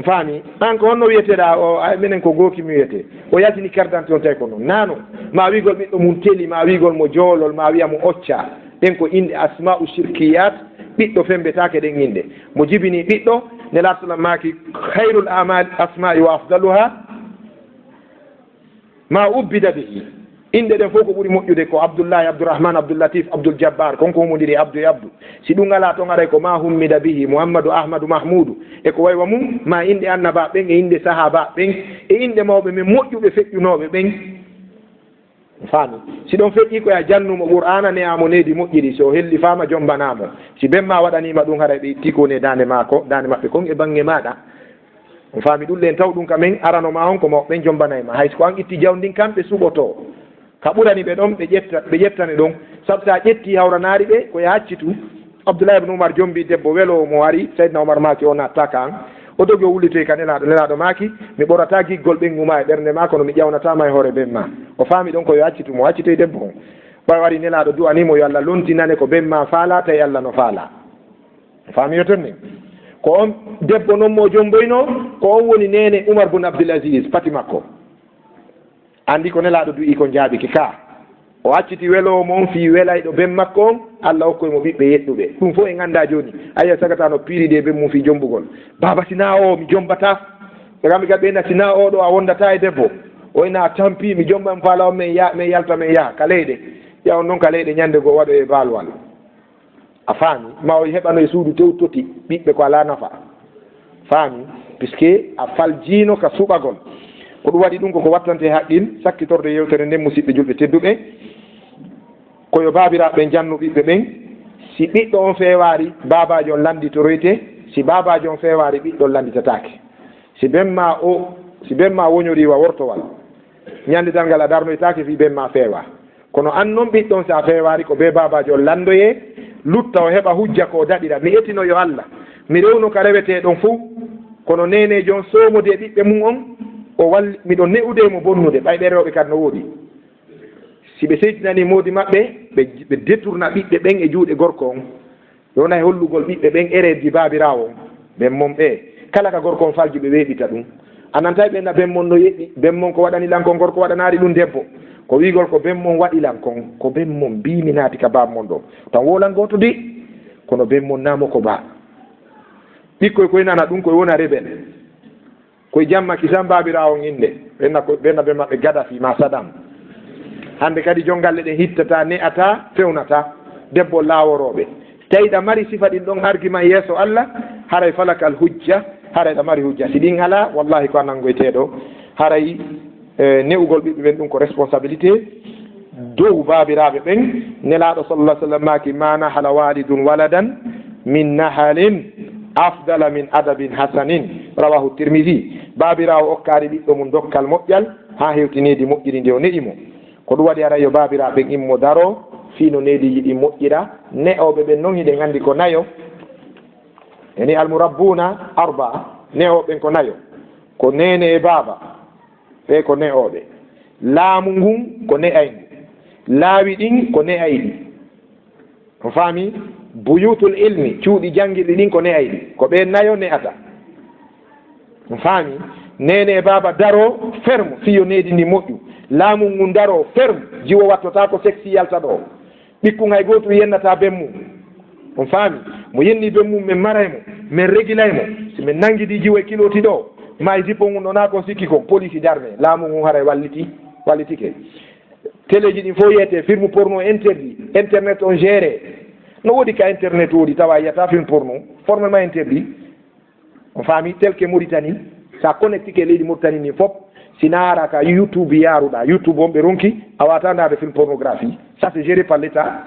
faami an ko honno wiyeteɗa o minen ko gooki mi wiyete o yaltini carte d'identité on tawi ko noon nano ma wigol ɓiɗɗo mum teli ma wigol mo joolol ma wiya mo occa ɗen ko inde asma'u shirkiyat ɓiɗɗo fembetake ɗen inde mo jibini ɓiɗɗo nelaɗo sallam maki hayrul amal asma'i wa afdaluha ma ubbida bihi inde ɗen fof ko ɓuuri moƴƴude ko abdoullahi abdourahmane abdoulatif abdoul jabbar konko humodiri abdou e abdou si ɗum ala toon aray ko ma hummida bihi mouhammadou ahmadou mahmoudou e ko waywa mum ma inde annaba ɓen e inde sahaba ɓen e inde mawɓe men moƴƴuɓe feƴƴunoɓe ɓen faami si ɗon feƴƴi koya jannumo qur'ana ne amo nedi moƴƴiri so helli fama jombanamo si benma waɗanima ɗum haray ɓe itti kone dande mako dande maɓɓe kon e bangge maɗa faami ɗum len taw ɗum kamen aranoma on ko mawɓe jombanayma hay so ko an itti jawdin kamɓe suɓoto ka ɓurani ɓe ɗon ɓe ƴettane ɗon saabu sa ƴetti hawranari ɓe koye haccitu abdoulahi ibne oumar jombi debbo weelo mo wari saydna oumar maki o nattaka an o dogi o wullitoy ka nelaɗo maki mi ɓorata giggol ɓenguma e ɓernde ma kono mi ƴawnatama e hoore ben ma o faami ɗon koyo haccitu mo haccitoy debbo on ɓay wari nelaɗo du'animo yo allah lontinane ko ben ma faala tawi allah no faala faami yo ton ni ko on debbo noon mo jomboyno ko on woni nene oumar bun abdoul asis pati makko andi ko nelaɗo du'i ko jaaɓiki ka o acciti welowo moon fi welayɗo ben makko on allah hokkoymo ɓiɓɓe yeɗɗuɓe ɗum fof en ganda joni aya sagata no piiride ben mum fi jombugol baba sina o mi jombata gami gaɓe ɓeyna sina oɗo a wondata e debbo o ina tampi mi jomban faala on min yalta min yaha ka leyɗe ƴaw noon ka leyɗe ñande goo waɗo e balwal a faami ma o heɓano e suudu tewtoti ɓiɓɓe ko ala nafa faami puisque a faljino ka suɓagol ko ɗum waɗi ɗum koko wattante haqqil sakkitorde yewtere nden musidɓe julɓe tedduɓe koyo babiraɓe jannu ɓiɓɓe ɓen si ɓiɗɗo on fewari babajo on landitoroyte si babajo on fewari ɓiɗɗo on landitatake si benma woñoriwa wortowal ñandital ngal a darnoytake fi benma feewa kono an noon ɓiɗɗon sa fewari ko be babajo on landoye lutta o heɓa hujja ko daɗira mi ettino yo allah mi rewno ka reweteɗon fou kono nenejo on somode ɓiɓɓe mum on o walli miɗo ne'ude mo bonnude ɓayɓe rewɓe kadi no woodi si ɓe seytinani moodi maɓɓe ɓe détourna ɓiɓɓe ɓen e juuɗe gorko on yona e hollugol ɓiɓɓe ɓen ereji babirawo on ɓen mon ɓe kala ka gorko on falji ɓe weeɓita ɗum anantay ɓenna ben mon no yeɓɓi ben mon ko waɗanilan kon gorko waɗanari ɗum debbo ko wigol ko ben mon waɗilan kon ko ben mon mbimi naati ka baba mon ɗo tan wolan goto de kono ben mon namo ko ba ɓikkoy koye nana ɗum koye wona rebel koye jamma kisan babirawo inde ɓenna ɓe maɓɓe Gaddafi ma Saddam hande kadi jongalle ɗe hittata ne'ata fewnata debbo laworoɓe tawi ɗa mari sifa ɗin ɗon argument yeeso Allah haray falakal hujja haray ɗa mari hujja si ɗin ala wallahi ko a nangoyteɗo haray ne'ugol ɓiɓɓe ɓen ɗum ko responsabilité dow babiraɓe ɓen nelaɗo sallallah sallam maki ma nahala walidun waladan min nahalin afdala min adabin hasanin rawahu Tirmidhi babirawo okkari ɓiɗɗo mum dokkal moƴƴal ha hewtinedi moƴƴiri nde o neɗimo ko ɗum waɗi aray yo babiraɓe ɓen immo daro fino nedi yiɗi moƴƴira ne'oɓe ɓen noon hiɗen andi ko nayo eni almurabbuna arba ne'oɓe ɓen ko nayo ko nene e baba ɓe ko ne'oɓe laamu ngun ko ne'aygu laawi ɗin ko ne'ayɗi on faami buyutul ilmi cuuɗi jangirɗi ɗin ko ne'ayɗi ko ɓe nayo ne'ata on faami nene e baba daro ferme fiyo nedi ndi moƴƴu laamu ngun daro ferme jiwo wattota ko sexy yalta ɗo ɓikkun hay goto yennata ben mum on faami mo yenni ben mum min maray mo min régilay mo si min nanguidi jiwo e kiloti ɗo ma jippo ngun ɗona kon sikki kon police darme laamu ngun haray wallitike télé ji ɗin fof yiyete film porno interdit internet on géré no woodi ka internet woodi tawa yiyata film porno formellement interdit on faami tel que Mauritanie sa connecté ke leydi Mauritanie ni fof sina ara ka YouTube yaruɗa YouTube on ɓe ronki a wata ndade film pornographie ça c'est géré par l'état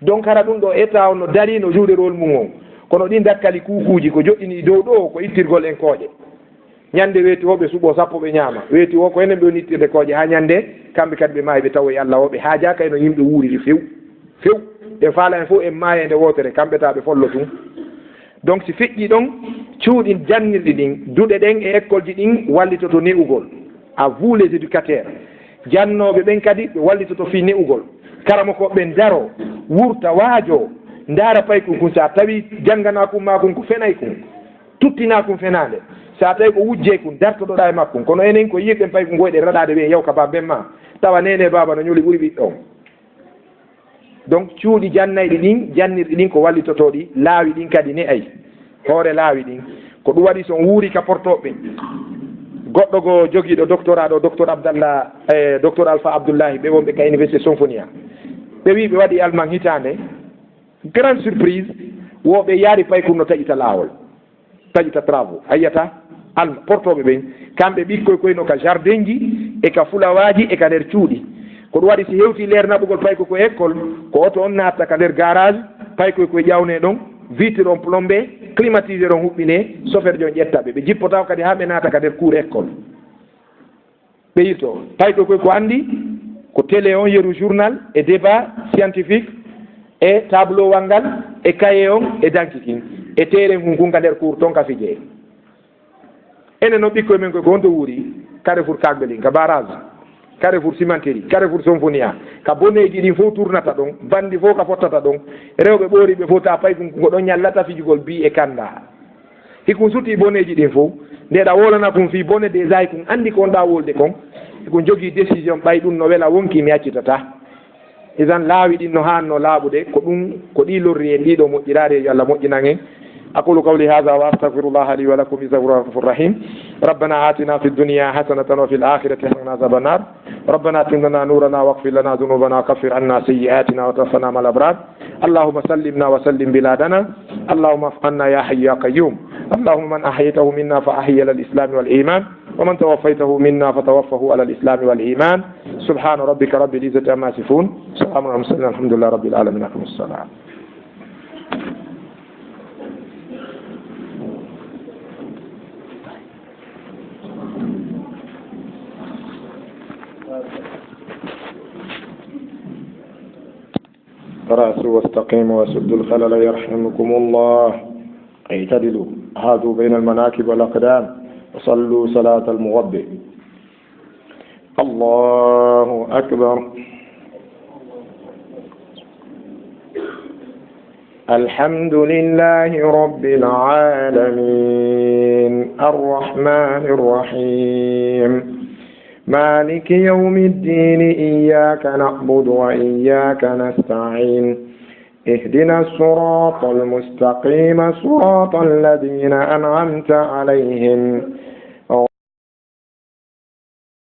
donc hara ɗum ɗo état on no dari no jouɗe rôle mum on kono ɗin dakkali kukuji ko joɗɗini dow ɗo ko ittirgol en kooƴe ñande weeti o ɓe suɓo sappo ɓe ñaama weeti o ko enen ɓe woni ittirde kooƴe ha ñande kamɓe kadi ɓe maayi ɓe tawa e Allah o ɓe haaja kayno yimɓe wuuriri few ɓe faala en fof en maaya nde wootere kamɓe ta ɓe follo tun donc si feƴƴi ɗon cuuɗin jannirɗi ɗin duɗe ɗen e école ji ɗin wallitoto ne'ugol à vous les éducateurs jannoɓe ɓen kadi ɓe wallitoto fi ne'ugol karama ko ɓen daro wurta waajo ndaara pay kun sa tawi janngana kum ma kun ko fenay kun tuttina kum fenande sa tawi ko wujje kun dartoɗoɗa e makkum kono enen ko yirɗen pay ko goyɗe raɗade ɓe yaw ka ba ben ma tawa nene baba no ñoli ɓuri ɓiɗɗo donc cuuɗi jannayɗi ɗin jannirɗi ɗin ko wallitotoɗi laawi ɗin kadi ne ay hoore laawi ɗin ko ɗum waɗi son wuuri ka portoɓe goɗɗo go jogiiɗo doctorat ɗo docteur Abdallah docteur Alpha Abdoullahi ɓe wonɓe ka université Symfonia ɓe wi ɓe waɗi allemand hitande grande surprise woɓe yaari paykur no taƴita laawol taƴita travaux a yiyata alma portoɓe ɓen kamɓe ɓikkoy koyno ka jardin ji e ka fulawaji e ka nder cuuɗi ko ɗum waɗi si hewti leer naɓugol paykoy ko école ko oto on natta ka nder garage paykoy koye ƴawne ɗon vitre on plombé climatiseur on huɓɓine chauffeur jon ƴettaɓe ɓe jippotaw kadi ha ɓe naata ka nder cour école ɓe yirto paykoy koy ko andi ko télé on yeru journal e débat scientifique e tableau wal ngal e cahier on e dankikin e téere ngun kun ka nder cour ton ka fijee enen no ɓikkoye men koy ko honto wuuri Carrefour Kagbelin ka barrage Carrefour cimenterie Carrefour Symfonia ka boneji ɗin fof tournata ɗon bandi fof ka fottata ɗon rewɓe ɓooriɓe fof ta pay ko ɗon ñallata fijugol bi e kanda hikun sutti boneji ɗin fof ndeɗa wolana kum fi bone déjà kun andi ko on ɗa wolde kon ko jogii décision ɓay ɗum no wela wonki mi accitata isan laawi ɗin no hanno laaɓude ko ɗum ko ɗi lorri en ɗiɗo moƴƴirade yo Allah moƴƴinan en أقول قولي هذا وأستغفر الله لي ولكم إنه هو الغفور الرحيم ربنا آتنا في الدنيا حسنة وفي الآخرة حسنة عذاب النار ربنا أتم لنا نورنا واغفر لنا ذنوبنا وكفر عنا سيئاتنا وتوفنا مع الأبرار اللهم سلمنا وسلم بلادنا اللهم افقنا يا حي يا قيوم اللهم من أحييته منا فأحيي على الإسلام والإيمان ومن توفيته منا فتوفه على الإسلام والإيمان سبحان ربك رب العزة عما يصفون سلام على المرسلين الحمد لله رب العالمين أقم الصلاة رأسوا واستقيموا وسدوا الخلل يرحمكم الله اعتدلوا هادوا بين المناكب والأقدام وصلوا صلاة المغبر الله أكبر الحمد لله رب العالمين الرحمن الرحيم مالك يوم الدين إياك نعبد وإياك نستعين اهدنا الصراط المستقيم صراط الذين أنعمت عليهم